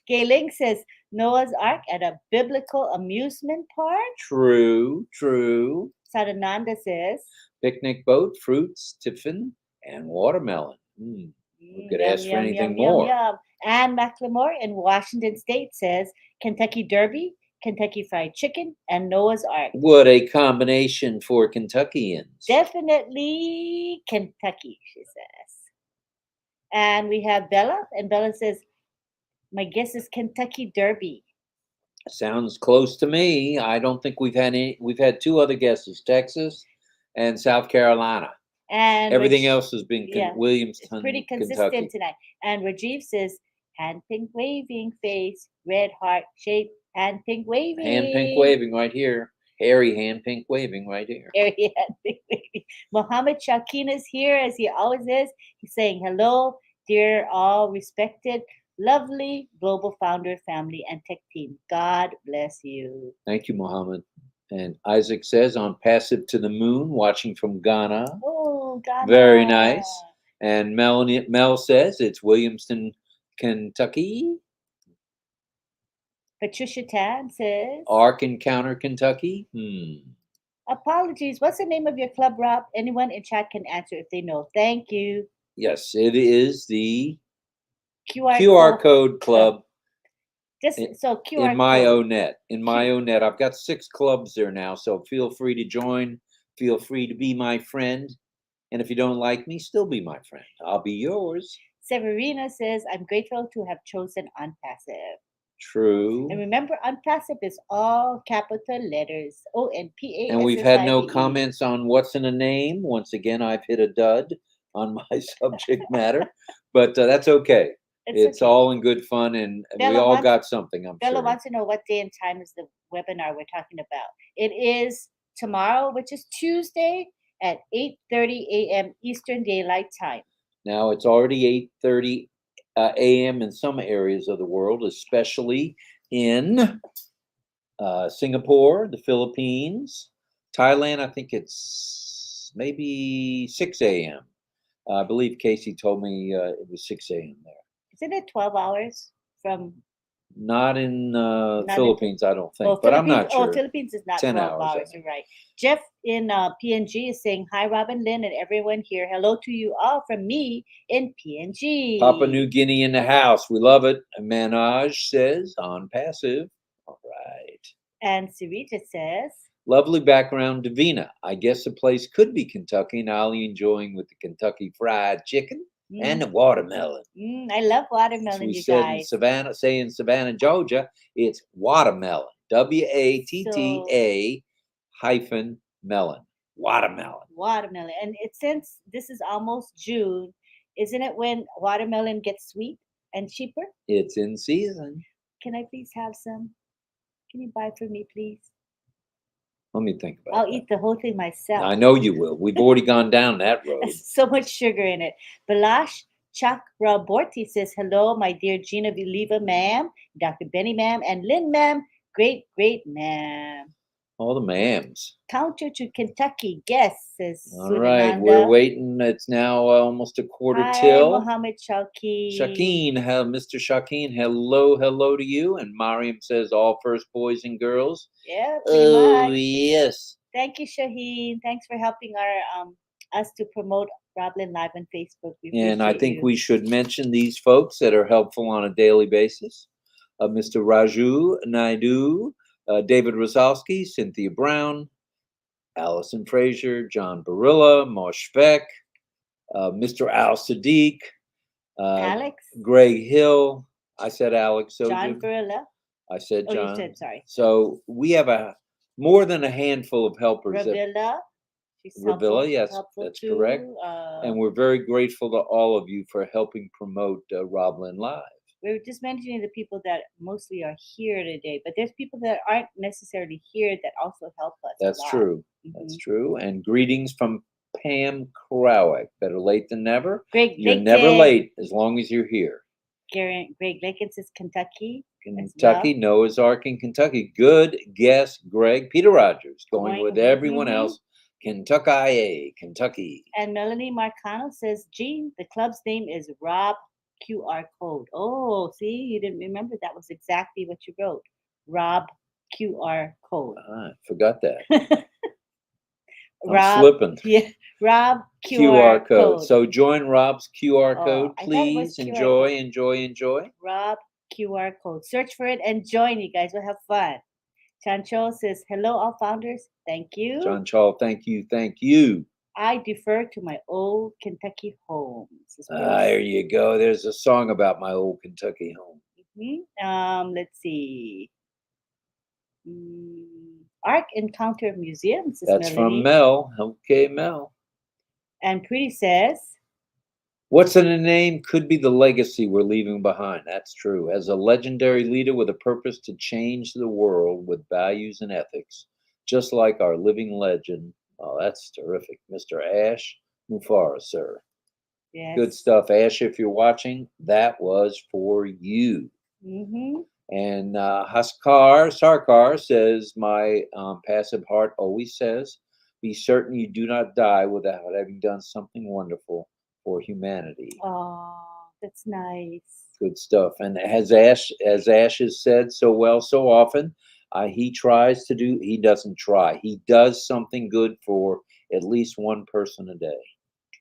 B: Gayling says Noah's Ark at a biblical amusement park.
A: True, true.
B: Sadananda says
A: Picnic boat, fruits, tiffin, and watermelon. We could ask for anything more.
B: Yum. Anne McLemore in Washington State says Kentucky Derby, Kentucky Fried Chicken, and Noah's Ark.
A: What a combination for Kentuckians.
B: Definitely Kentucky, she says. And we have Bella, and Bella says, my guess is Kentucky Derby.
A: Sounds close to me. I don't think we've had any. We've had 2 other guesses, Texas and South Carolina.
B: And
A: everything else has been Williamstown.
B: It's pretty consistent
A: Kentucky
B: tonight. And Rajiv says, hand pink waving face, red heart shape, hand pink waving.
A: Hand pink waving right here. Hairy hand pink waving right here.
B: Hairy hand pink waving. Mohammed Shakin is here, as he always is. He's saying, hello, dear all respected, lovely global founder family and tech team. God bless you.
A: Thank you, Mohammed. And Isaac says, on passive to the moon, watching from Ghana.
B: Oh, Ghana.
A: Very nice. And Mel says, it's Williamston, Kentucky.
B: Patricia Tan says,
A: Ark Encounter, Kentucky.
B: Apologies. What's the name of your club, Rob? Anyone in chat can answer if they know. Thank you.
A: Yes, it is the
B: QR,
A: QR code club
B: Just
A: in,
B: so QR
A: in my
B: code.
A: ONet. In my ONet, I've got 6 clubs there now, so feel free to join. Feel free to be my friend. And if you don't like me, still be my friend. I'll be yours.
B: Severina says, I'm grateful to have chosen Unpassive.
A: True.
B: And remember, Unpassive is all capital letters. ONPASSIVE.
A: And we've had no comments on what's in a name. Once again, I've hit a dud on my subject matter, but that's okay. It's
B: okay.
A: all in good fun, and we
B: Bella
A: all
B: wants-
A: got something, I'm
B: Bella
A: sure.
B: wants to know what day and time is the webinar we're talking about. It is tomorrow, which is Tuesday at 8:30 a.m. Eastern Daylight Time.
A: Now, it's already 8:30 a.m. in some areas of the world, especially in Singapore, the Philippines, Thailand. I think it's maybe 6 a.m. I believe Casey told me it was 6 a.m. there.
B: Isn't it 12 hours from?
A: Not in
B: Not in-
A: Philippines, I don't think,
B: Oh,
A: but I'm not sure.
B: Philippines is not
A: 10
B: 12
A: hours, I
B: hours.
A: think.
B: You're right. Jeff in PNG is saying, hi, Robin, Lynn, and everyone here. Hello to you all from me in PNG.
A: Papua New Guinea in the house. We love it. Manaj says on passive. All right.
B: And Sarita says,
A: Lovely background, Davina. I guess the place could be Kentucky, and Ollie enjoying with the Kentucky fried chicken and the watermelon.
B: I love
A: As
B: watermelon,
A: we
B: you
A: said
B: guys.
A: in Savannah, Georgia, it's watermelon. WATTA hyphen melon. Watermelon.
B: Watermelon. And since this is almost June, isn't it when watermelon gets sweet and cheaper?
A: It's in season.
B: Can I please have some? Can you buy for me, please?
A: Let me think about
B: I'll
A: that.
B: eat the whole thing myself.
A: I know you will. We've already gone down that road.
B: There's so much sugar in it. Balash Chakraborty says, hello, my dear Gina Viliva ma'am, Dr. Benny ma'am, and Lynn ma'am. Great, great ma'am.
A: All the ma'ams.
B: Counter to Kentucky, guess, says
A: All right,
B: Sunananda.
A: we're waiting. It's now almost a quarter
B: Hi,
A: till.
B: Mohammed Shakeen.
A: Shakeen, Mr. Shakeen, hello to you. And Mariam says, all first boys and girls.
B: Yeah, pretty much.
A: Yes.
B: Thank you, Shaheen. Thanks for helping our us to promote RobLynn Live on Facebook. We
A: And I
B: appreciate
A: think
B: you.
A: we should mention these folks that are helpful on a daily basis. Mr. Raju Naidu, David Rosowski, Cynthia Brown, Allison Frazier, John Barilla, Moshfek, Mr. Al Sadiq,
B: Alex,
A: Greg Hill. I said Alex. So
B: John Barilla.
A: I said John.
B: Oh, you said, sorry.
A: So we have more than a handful of helpers.
B: Ravilla.
A: Ravilla, yes, that's
B: too.
A: correct. And we're very grateful to all of you for helping promote RobLynn Live.
B: We're just mentioning the people that mostly are here today, but there's people that aren't necessarily here that also help us.
A: That's
B: a lot.
A: true. That's true. And greetings from Pam Krawick. Better late than never. You're never late as long as you're here.
B: Greg Lakin says Kentucky.
A: Kentucky, Noah's Ark in Kentucky. Good guess, Greg. Peter Rogers going with everyone else. Kentucky.
B: And Melanie Marcano says, Gene, the club's name is Rob QR code. Oh, see, you didn't remember that was exactly what you wrote. Rob QR code.
A: I forgot that.
B: Rob,
A: I'm slipping.
B: Yeah, Rob QR code.
A: So join Rob's QR code,
B: I thought it was
A: please.
B: QR
A: Enjoy.
B: Rob QR code. Search for it and join, you guys. We'll have fun. Chancho says, hello, all founders. Thank you.
A: Chancho, thank you.
B: I defer to my old Kentucky home.
A: There you go. There's a song about my old Kentucky home.
B: Let's see. Ark Encounter Museum.
A: That's Melanie. From Mel. Okay, Mel.
B: And Pretty says,
A: what's in a name could be the legacy we're leaving behind. That's true. As a legendary leader with a purpose to change the world with values and ethics, just like our living legend. Oh, that's terrific. Mr. Ash Mufara, sir.
B: Yes.
A: Good stuff. Ash, if you're watching, that was for you. And Sarkar says, my passive heart always says, be certain you do not die without having done something wonderful for humanity.
B: Oh, that's nice.
A: Good stuff. And as Ash has said so well so often, he doesn't try. He does something good for at least one person a day.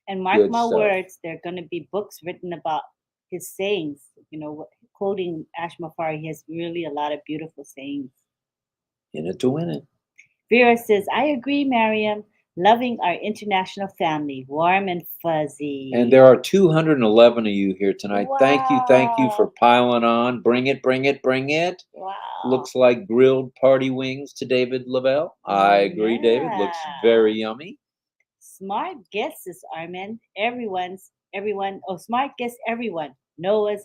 B: And mark
A: Good
B: my
A: stuff.
B: words, there are going to be books written about his sayings. You know, quoting Ash Mafari, he has really a lot of beautiful sayings.
A: In it to win it.
B: Vera says, I agree, Mariam. Loving our international family, warm and fuzzy.
A: And there are 211 of you here tonight.
B: Wow.
A: Thank you for piling on. Bring it, bring it, bring it.
B: Wow.
A: Looks like grilled party wings to David Lavelle. I agree, David. Looks very yummy.
B: Smart guesses, Armin. Everyone. Oh, smart guess, everyone. Noah's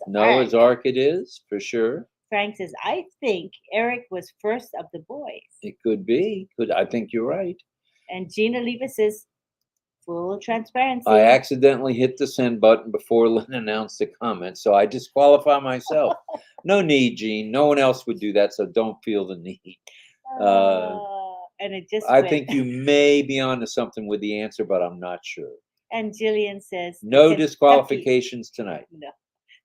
A: Ark it is, for sure.
B: Frank says, I think Eric was first of the boys.
A: It could be. I think you're right.
B: And Gina Leva says, full transparency.
A: I accidentally hit the send button before Lynn announced the comment, so I disqualify myself. No need, Gene. No one else would do that, so don't feel the need.
B: And it just
A: I think you may be onto something with the answer, but I'm not sure.
B: And Jillian says,
A: no disqualifications tonight.
B: No.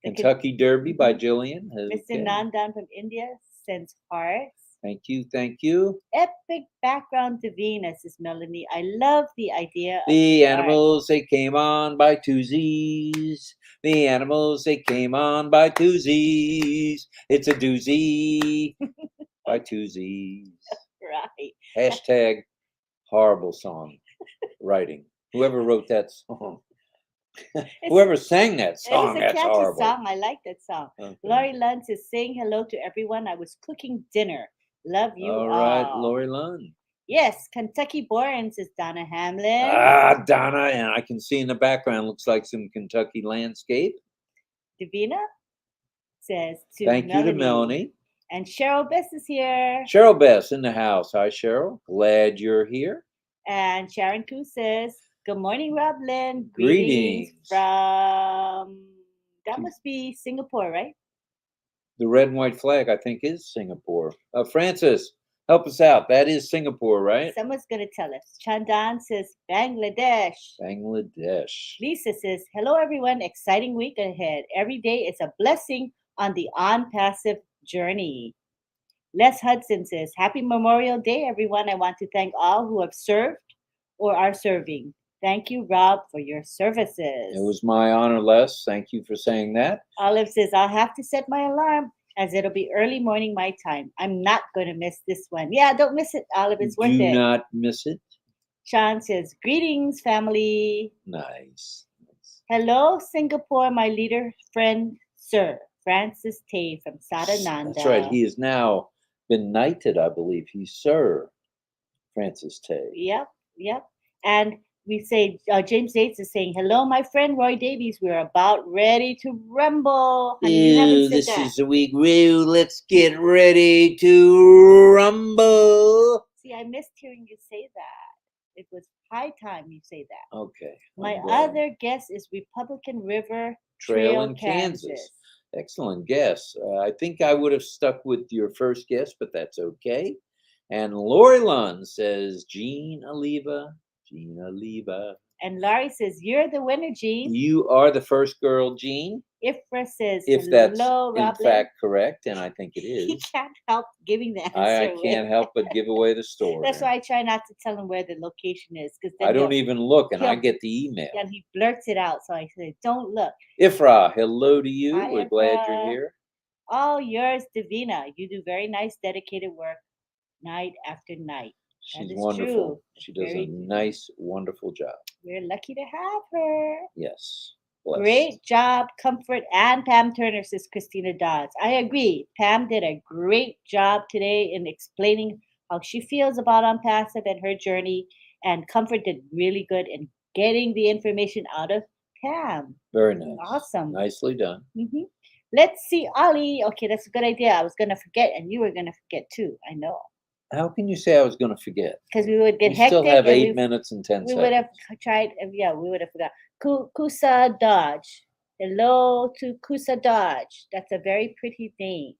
A: Kentucky Derby by Jillian.
B: Mr. Nandan from India sends hearts.
A: Thank you, thank you.
B: Epic background Davina, says Melanie. I love the idea of
A: the animals, they came on by twosies. The animals, they came on by twosies. It's a doozy by twosies.
B: Right.
A: Hashtag horrible song writing. Whoever wrote that song. Whoever sang that song, that's horrible.
B: It was a catchy song. I like that song. Okay. Lori Lund is saying hello to everyone. I was cooking dinner. Love you all.
A: All right, Lori Lund.
B: Yes, Kentucky born, says Donna Hamlin.
A: Ah, Donna, and I can see in the background, looks like some Kentucky landscape.
B: Davina says
A: Thank you to Melanie.
B: And Cheryl Bess is here.
A: Cheryl Bess in the house. Hi, Cheryl. Glad you're here.
B: And Sharon Koo says, good morning, RobLynn. Greetings from, that must be Singapore, right?
A: The red and white flag, I think, is Singapore. Francis, help us out. That is Singapore, right?
B: Someone's going to tell us. Chandan says, Bangladesh.
A: Bangladesh.
B: Lisa says, hello, everyone. Exciting week ahead. Every day is a blessing on the on-passive journey. Les Hudson says, happy Memorial Day, everyone. I want to thank all who have served or are serving. Thank you, Rob, for your services.
A: It was my honor, Les. Thank you for saying that.
B: Olive says, I'll have to set my alarm as it'll be early morning my time. I'm not going to miss this one. Yeah, don't miss it, Olive. It's worth it.
A: Do not miss it.
B: Sean says, greetings, family.
A: Nice.
B: Hello, Singapore, my leader friend, Sir Francis Tay from Sadananda.
A: That's right. He has now been knighted, I believe. He's Sir Francis Tay.
B: Yep. And we say, James Yates is saying, hello, my friend Roy Davies. We're about ready to rumble.
A: Ew, this is the week. Ew, let's get ready to rumble.
B: See, I missed hearing you say that. It was high time you say that.
A: Okay.
B: My other guess is Republican River Trail in Kansas.
A: Excellent guess. I think I would have stuck with your first guess, but that's okay. And Lori Lund says, Jean Oliva.
B: And Laurie says, you're the winner, Jean.
A: You are the first girl, Jean.
B: Ifra says,
A: if that's in fact correct, and I think it is.
B: He can't help giving the answer.
A: I can't help but give away the story.
B: That's why I try not to tell him where the location is. Because
A: I don't even look, and I get the email.
B: And he blurts it out, so I say, don't look.
A: Ifra, hello to you.
B: Hi,
A: We're
B: Ifra.
A: glad you're here.
B: All yours, Davina. You do very nice, dedicated work night after night.
A: She's wonderful.
B: True.
A: She does a nice, wonderful job.
B: We're lucky to have her.
A: Yes. Blessed.
B: Great job, Comfort and Pam Turner, says Christina Dodds. I agree. Pam did a great job today in explaining how she feels about Unpassive and her journey. And Comfort did really good in getting the information out of Pam.
A: Very nice.
B: Awesome.
A: Nicely done.
B: Mm-hmm. Let's see, Ollie. Okay, that's a good idea. I was going to forget, and you were going to forget too. I know.
A: How can you say I was going to forget?
B: Because we would get
A: we
B: hectic.
A: We still have 8 minutes and 10 seconds.
B: We would have tried. Yeah, we would have forgot. Kusa Dodge. Hello to Kusa Dodge. That's a very pretty name.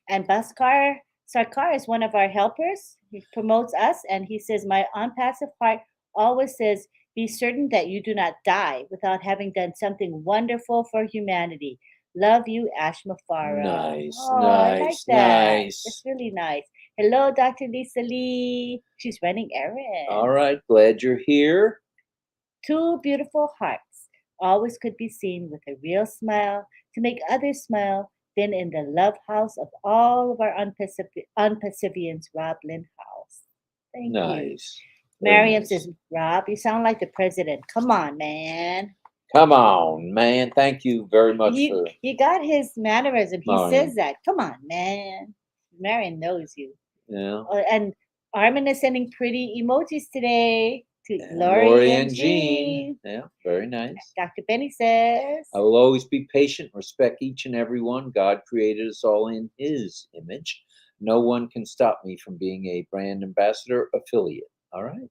B: And Bhaskar Sarkar is one of our helpers. He promotes us, and he says, my unpassive heart always says, be certain that you do not die without having done something wonderful for humanity. Love you, Ash Mafara.
A: Nice,
B: I like that.
A: Nice.
B: That's really nice. Hello, Dr. Lisa Lee. She's running errands.
A: All right, glad you're here.
B: Two beautiful hearts always could be seen with a real smile to make others smile. Then in the love house of all of our unpacifians, RobLynn House. Thank you.
A: Nice. Very
B: Mariam
A: nice.
B: says, Rob, you sound like the president. Come on, man.
A: Come on, man. Thank you very much for
B: You got his mannerism. He
A: Mariam.
B: says that. Come on, man. Mariam knows you.
A: Yeah.
B: And Armin is sending pretty emojis today to
A: And
B: Lori and Jean.
A: Yeah, very nice.
B: Dr. Benny says,
A: I will always be patient, respect each and every one. God created us all in his image. No one can stop me from being a brand ambassador affiliate. All right.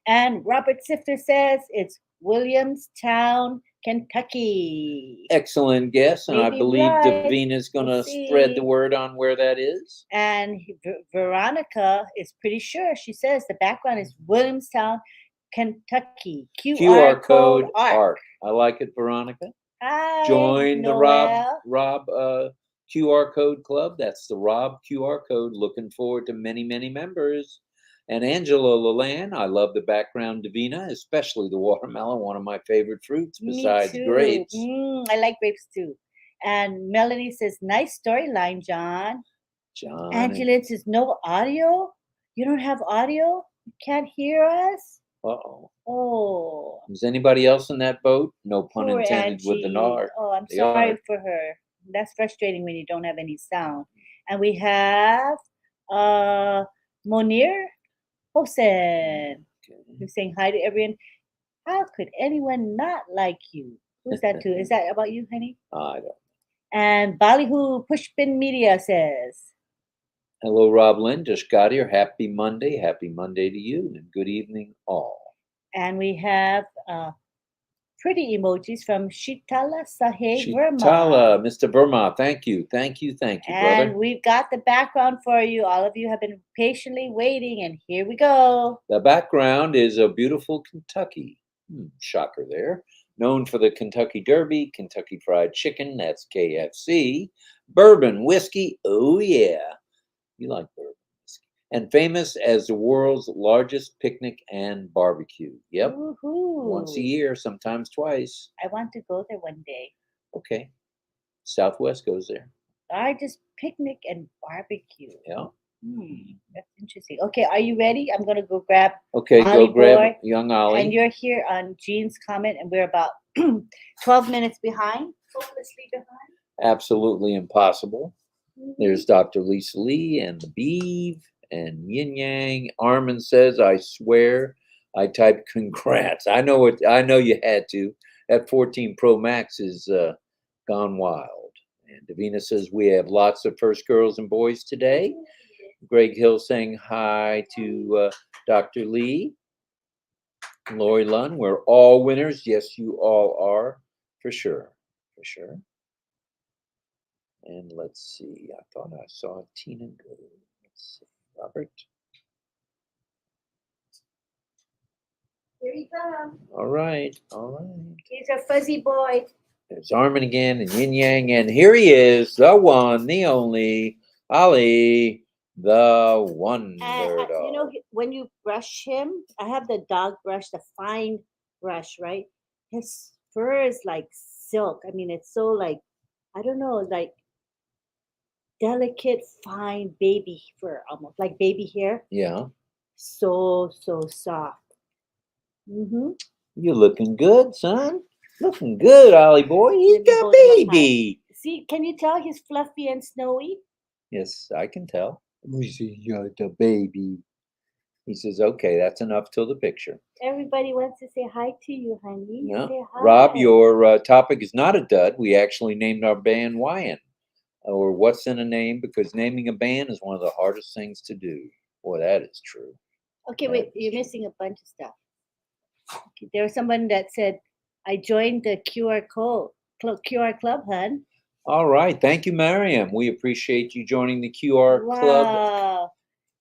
B: And Robert Sifter says it's Williamstown, Kentucky.
A: Excellent guess. And I
B: Maybe
A: believe
B: right.
A: Davina's going to
B: We'll
A: spread the
B: see.
A: word on where that is.
B: And Veronica is pretty sure. She says the background is Williamstown, Kentucky. QR code art.
A: I like it, Veronica.
B: Hi,
A: Join the
B: Noel.
A: Rob QR code club. That's the Rob QR code. Looking forward to many, many members. And Angela Leland, I love the background, Davina, especially the watermelon, one of my favorite fruits besides
B: Me too.
A: grapes.
B: I like grapes too. And Melanie says, nice storyline, John.
A: John.
B: Angela says, no audio? You don't have audio? You can't hear us?
A: Uh-oh.
B: Oh.
A: Is anybody else in that boat? No pun
B: Poor
A: intended with the
B: Angie.
A: nard.
B: Oh, I'm
A: The
B: sorry
A: art.
B: for her. That's frustrating when you don't have any sound. And we have Monir Hossein, who's saying hi to everyone. How could anyone not like you? Who's that to? Is that about you, honey?
A: I don't.
B: And Ballyhoo Pushpin Media says,
A: Hello, RobLynn. Just got here. Happy Monday. Happy Monday to you, and good evening, all.
B: and we have pretty emojis from Shitala Sahe Verma.
A: Shitala, Mr. Verma, thank you, brother.
B: And we've got the background for you. All of you have been patiently waiting, and here we go.
A: The background is a beautiful Kentucky. Shocker there. Known for the Kentucky Derby, Kentucky Fried Chicken, that's KFC, bourbon whiskey, oh yeah, you like bourbon whiskey, and famous as the world's largest picnic and barbecue. Yep,
B: Woohoo.
A: once a year, sometimes twice.
B: I want to go there one day.
A: Okay, Southwest goes there.
B: Largest picnic and barbecue.
A: Yeah.
B: That's interesting. Okay, are you ready? I'm going to go grab
A: Okay,
B: Ollie
A: go grab
B: Boy,
A: young Ollie.
B: And you're here on Jean's comment, and we're about 12 minutes behind. Hopelessly behind.
A: Absolutely impossible. There's Dr. Lisa Lee and the Beeve and Yin Yang. Armin says, I swear I typed congrats. I know you had to. That 14 Pro Max is gone wild. And Davina says, we have lots of first girls and boys today. Greg Hill saying hi to Dr. Lee. Lori Lunn, we're all winners. Yes, you all are, for sure. For sure. And let's see, I thought I saw Tina go. Let's see, Robert.
B: Here you come.
A: All right, all right.
B: He's a fuzzy boy.
A: There's Armin again and Yin Yang, and here he is, the one, the only, Ollie, the wonder dog.
B: You know, when you brush him, I have the dog brush, the fine brush, right? His fur is like silk. I mean, it's so like, I don't know, like delicate, fine baby fur, almost like baby hair.
A: Yeah.
B: So soft.
A: You looking good, son. Looking good, Ollie Boy. He's got baby.
B: See, can you tell he's fluffy and snowy?
A: Yes, I can tell. We see the baby. He says, okay, that's enough till the picture.
B: Everybody wants to say hi to you, honey.
A: Yeah.
B: Say hi.
A: Rob, your topic is not a dud. We actually named our band YN, or What's in a Name, because naming a band is one of the hardest things to do. Boy, that is true.
B: Okay, wait, you're missing a bunch of stuff. Okay, there was someone that said, I joined the QR club, hun.
A: All right. Thank you, Mariam. We appreciate you joining the QR club.
B: Wow.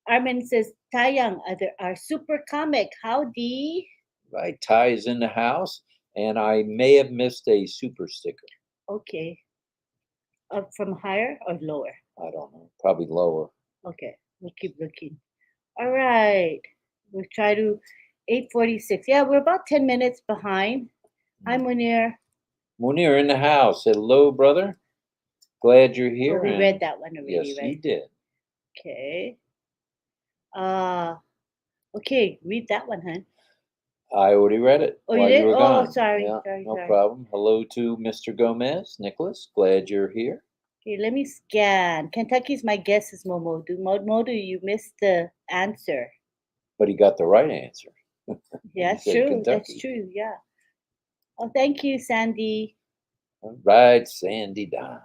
B: Armin says, Taeyang, our super comic. Howdy.
A: Right. Ty is in the house, and I may have missed a super sticker.
B: Okay. From higher or lower?
A: I don't know. Probably lower.
B: Okay. We'll keep looking. All right. We'll try to 8:46. Yeah, we're about 10 minutes behind. Hi, Munir.
A: Munir in the house. Hello, brother. Glad you're here.
B: Oh, we read that one already,
A: yes,
B: right?
A: you did.
B: Okay. Okay, read that one, huh?
A: I already read it
B: Oh, you
A: while
B: did?
A: you were
B: Oh,
A: gone.
B: sorry,
A: Yeah,
B: sorry,
A: no
B: sorry.
A: problem. Hello to Mr. Gomez. Nicholas, glad you're here.
B: Okay, let me scan. Kentucky's my guess is Momodu. Momodu, you missed the answer.
A: But he got the right answer.
B: Yeah,
A: He
B: that's
A: said
B: true.
A: Kentucky.
B: That's true. Yeah. Oh, thank you, Sandy.
A: All right, Sandy Don.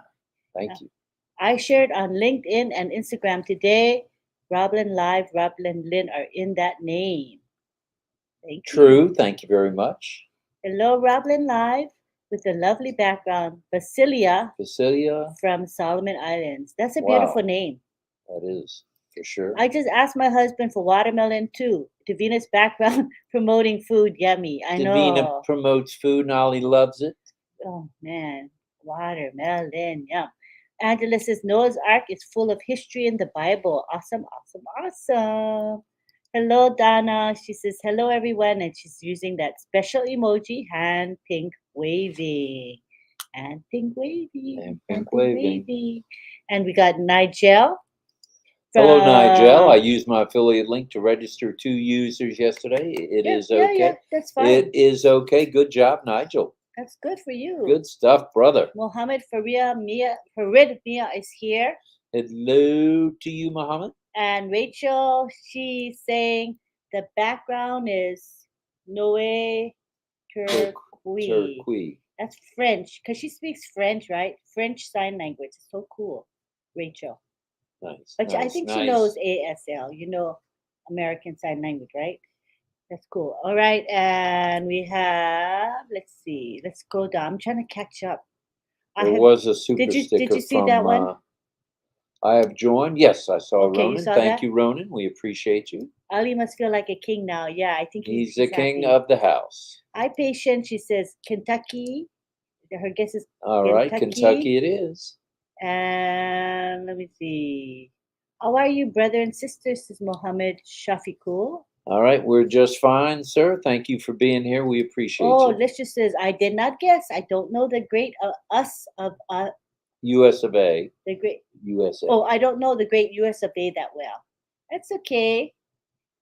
A: Thank you.
B: I shared on LinkedIn and Instagram today. RobLynn Live, RobLynn Lynn are in that name. Thank you.
A: True. Thank you very much.
B: Hello, RobLynn Live, with a lovely background. Brasilia
A: Brasilia.
B: from Solomon Islands. That's a
A: Wow.
B: beautiful name.
A: That is, for sure.
B: I just asked my husband for watermelon too. Davina's background promoting food, yummy. I
A: Davina
B: know.
A: promotes food and Ollie loves it.
B: Oh man, watermelon, yum. Angela says Noah's Ark is full of history in the Bible. Awesome, awesome, awesome. Hello, Donna. She says hello, everyone, and she's using that special emoji, hand pink waving, and pink waving,
A: And pink waving.
B: waving. And we got Nigel.
A: Hello, Nigel. I used my affiliate link to register 2 users yesterday. It is okay.
B: Yeah, that's fine.
A: It is okay. Good job, Nigel.
B: That's good for you.
A: Good stuff, brother.
B: Mohammed Farid Mia is here.
A: Hello to you, Mohammed.
B: And Rachel, she's saying the background is Noé Turquoise. That's French, because she speaks French, right? French Sign Language. It's so cool, Rachel.
A: Nice.
B: But I
A: nice,
B: think
A: nice.
B: she knows ASL, American Sign Language, right? That's cool. All right, and we have, let's see, let's go down. I'm trying to catch up.
A: There was a super sticker
B: did you see
A: from,
B: that one?
A: I have joined. Yes, I saw
B: Okay, you
A: Ronan.
B: saw
A: Thank
B: that?
A: you, Ronan. We appreciate you.
B: Ali must feel like a king now. Yeah, I think
A: He's the king
B: happy.
A: of the house.
B: Hi, patient. She says Kentucky. Her guess is
A: All right, Kentucky it is.
B: And let me see. How are you, brother and sisters? This is Mohammed Shafiqul.
A: All right, we're just fine, sir. Thank you for being here. We appreciate you.
B: Oh, Lisha says, I did not guess. I don't know the great us of
A: US of A.
B: The great
A: USA.
B: Oh, I don't know the great US of A that well. That's okay.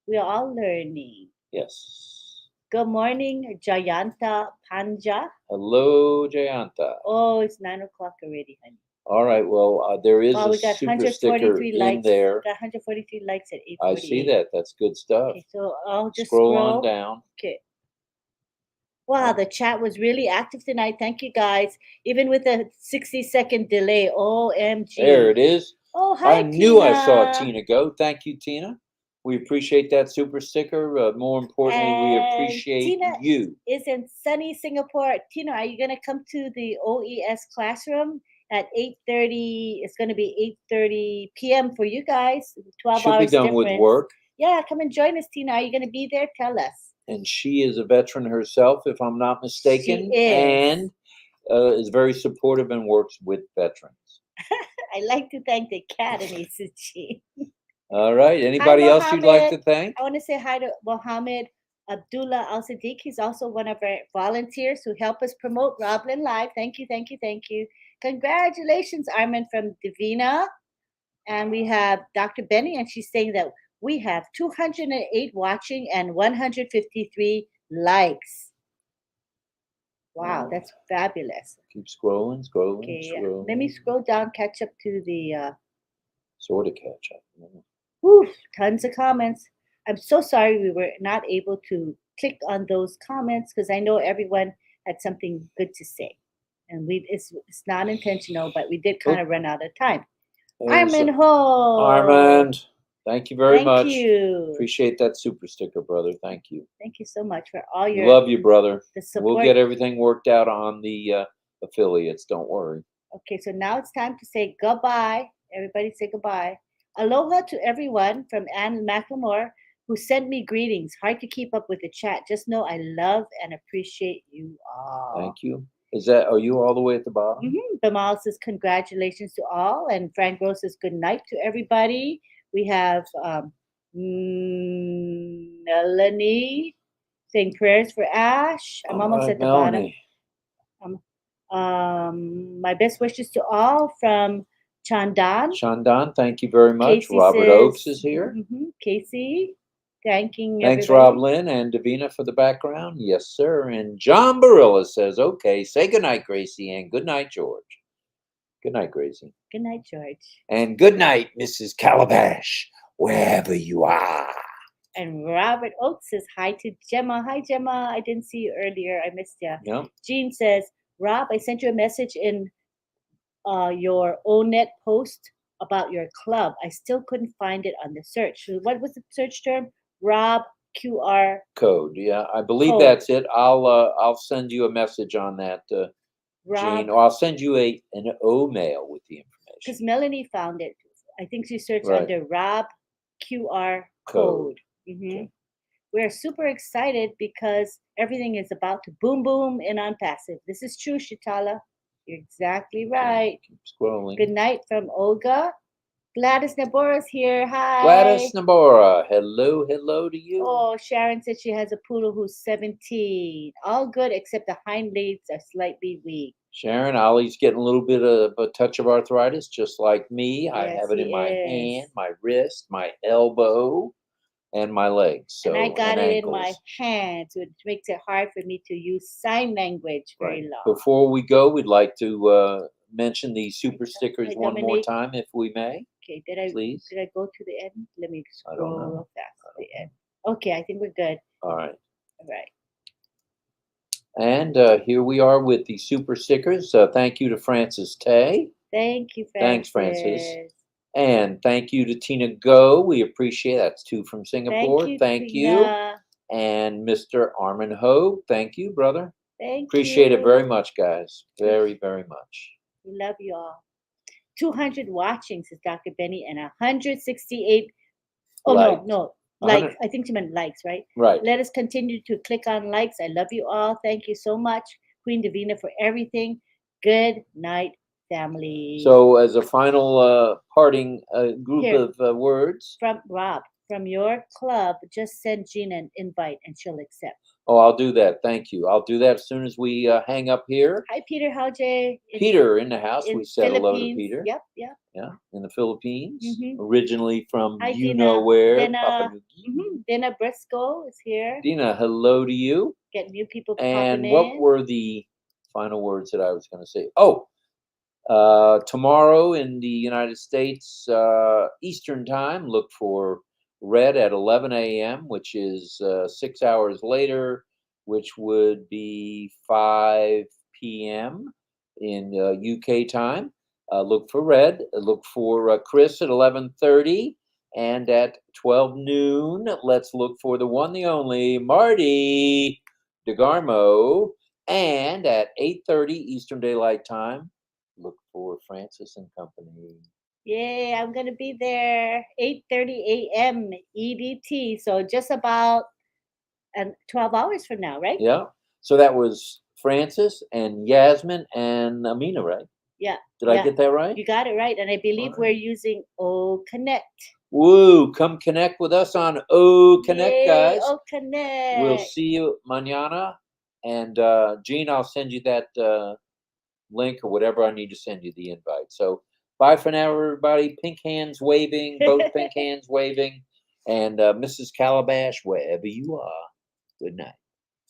B: We're all learning.
A: Yes.
B: Good morning, Jayanta Panja.
A: Hello, Jayanta.
B: Oh, it's 9 o'clock already, honey.
A: All right. Well, there is
B: we
A: a
B: got
A: super sticker in there.
B: Got 143 likes at 8:48.
A: I see that. That's good stuff.
B: Okay, so I'll just
A: scroll on down.
B: Okay. Wow, the chat was really active tonight. Thank you, guys. Even with a 60-second delay. OMG.
A: There it is.
B: Oh, hi,
A: I knew I saw
B: Tina.
A: Tina go. Thank you, Tina. We appreciate that super sticker. More importantly, we appreciate
B: Tina
A: you.
B: Is in sunny Singapore. Tina, are you going to come to the OES classroom at 8:30? It's going to be 8:30 p.m. for you guys. 12
A: She'll
B: hours
A: be done
B: difference.
A: with work.
B: Yeah, come and join us, Tina. Are you going to be there? Tell us.
A: And she is a veteran herself, if I'm not mistaken.
B: She is.
A: And is very supportive and works with veterans.
B: I'd like to thank the Academy, Suchi.
A: All right. Anybody else you'd like to thank?
B: I want to say hi to Mohammed Abdullah Al Sadiq. He's also one of our volunteers who help us promote RobLynn Live. Thank you, thank you, thank you. Congratulations, Armin from Divina. And we have Dr. Benny, and she's saying that we have 208 watching and 153 likes. Wow, that's fabulous.
A: Keep scrolling, scrolling,
B: Okay,
A: scrolling.
B: let me scroll down, catch up to the...
A: sort of catch up.
B: Whew, tons of comments. I'm so sorry we were not able to click on those comments because I know everyone had something good to say. And it's not intentional, but we did kind of run out of time. Armin Ho.
A: Armand, thank you very much.
B: Thank you.
A: Appreciate that super sticker, brother. Thank you.
B: Thank you so much for all your...
A: Love you, brother.
B: The support.
A: We'll get everything worked out on the affiliates. Don't worry.
B: Okay, so now it's time to say goodbye. Everybody say goodbye. Aloha to everyone from Anne McLemore who sent me greetings. Hard to keep up with the chat. Just know I love and appreciate you all.
A: Thank you. Are you all the way at the bottom?
B: Bamal says congratulations to all. And Frank Rose says good night to everybody. We have Melanie saying prayers for Ash. I'm
A: All
B: almost
A: right,
B: at the bottom.
A: Melanie.
B: My best wishes to all from Chandan.
A: Shandan, thank you very much.
B: Casey
A: Robert
B: says,
A: Oakes is here.
B: Casey, thanking
A: Thanks,
B: everybody.
A: RobLynn and Davina for the background. Yes, sir. And John Barilla says, okay, say goodnight, Gracie, and good night, George. Good night, Gracie.
B: Good night, George.
A: And good night, Mrs. Calabash, wherever you are.
B: And Robert Oakes says hi to Gemma. Hi, Gemma. I didn't see you earlier. I missed you.
A: Yep.
B: Jean says, Rob, I sent you a message in your ONET post about your club. I still couldn't find it on the search. So what was the search term? Rob QR
A: code. Yeah, I believe
B: code.
A: that's it. I'll send you a message on that, Jean, or I'll send you an mail with the information.
B: Because Melanie found it. I think she searched
A: Right.
B: under Rob QR code. Okay. We're super excited because everything is about to boom boom in on passive. This is true, Shitala. You're exactly right.
A: Keep scrolling.
B: Good night from Olga. Gladys Nabora's here. Hi.
A: Gladys Nabora. Hello, hello to you.
B: Oh, Sharon said she has a poodle who's 17. All good except the hind legs are slightly weak.
A: Sharon, Ollie's getting a little bit of a touch of arthritis, just like me.
B: Yes,
A: I have it in my
B: he is.
A: hand, my wrist, my elbow, and my legs. So,
B: and I got
A: and
B: it
A: ankles.
B: in my hands, which makes it hard for me to use sign language very long.
A: Before we go, we'd like to mention the super stickers
B: Hi,
A: one more
B: Dominique.
A: time, if we may.
B: Okay,
A: Please?
B: did I go to the end? Let me
A: I don't
B: scroll
A: know.
B: real fast to the end. Okay, I think we're good.
A: All right.
B: All right.
A: And here we are with the super stickers. Thank you to Francis Tay.
B: Thank you, Francis.
A: Thanks, Francis. And thank you to Tina Go. We appreciate it. That's 2 from Singapore.
B: Thank you. Tina.
A: And Mr. Armin Ho. Thank you, brother.
B: Thank
A: Appreciate
B: you.
A: it very much, guys. Very, very much.
B: We love you all. 200 watchings is Dr. Benny and 168. Oh,
A: likes.
B: no. Likes. I think she meant likes, right?
A: Right.
B: Let us continue to click on likes. I love you all. Thank you so much, Queen Davina, for everything. Good night, family.
A: So, as a final parting group of words.
B: From Rob, from your club, just send Gina an invite and she'll accept.
A: Oh, I'll do that. Thank you. I'll do that as soon as we hang up here.
B: Hi, Peter. How Jay?
A: Peter in the house. We said hello to Peter.
B: Yep.
A: Yeah, in the Philippines. Originally from
B: Hi,
A: you
B: Dina.
A: know where.
B: Dina, Dina Briscoe is here.
A: Dina, hello to you.
B: Get new people
A: and
B: popping
A: what
B: in.
A: were the final words that I was going to say? Oh, tomorrow in the United States Eastern Time, look for Red at 11 a.m., which is 6 hours later, which would be 5 p.m. in UK time. Look for Red. Look for Chris at 11:30, and at 12 noon, let's look for the one, the only Marty DeGarmo, and at 8:30 Eastern Daylight Time, look for Francis and Company.
B: Yay, I'm going to be there 8:30 a.m. EDT. So just about 12 hours from now, right?
A: Yeah. So that was Francis and Yasmin and Amina, right?
B: Yeah.
A: Did I get that right?
B: You got it right. And I believe we're using O Connect.
A: Woo, come connect with us on O Connect,
B: Yay,
A: guys.
B: O Connect.
A: We'll see you mañana. And Gene, I'll send you that link or whatever I need to send you the invite. So bye for now, everybody. Pink hands waving, both pink hands waving. And Mrs. Calabash, wherever you are, good night.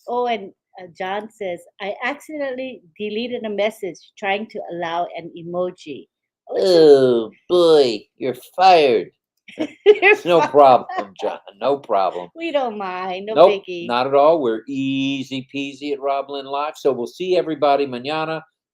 B: Oh, and John says, I accidentally deleted a message trying to allow an emoji.
A: Oh, boy, you're fired. No problem, John. No problem.
B: We don't mind.
A: Nope,
B: Biggie.
A: Not at all. We're easy peasy at RobLynn Live. So we'll see everybody mañana.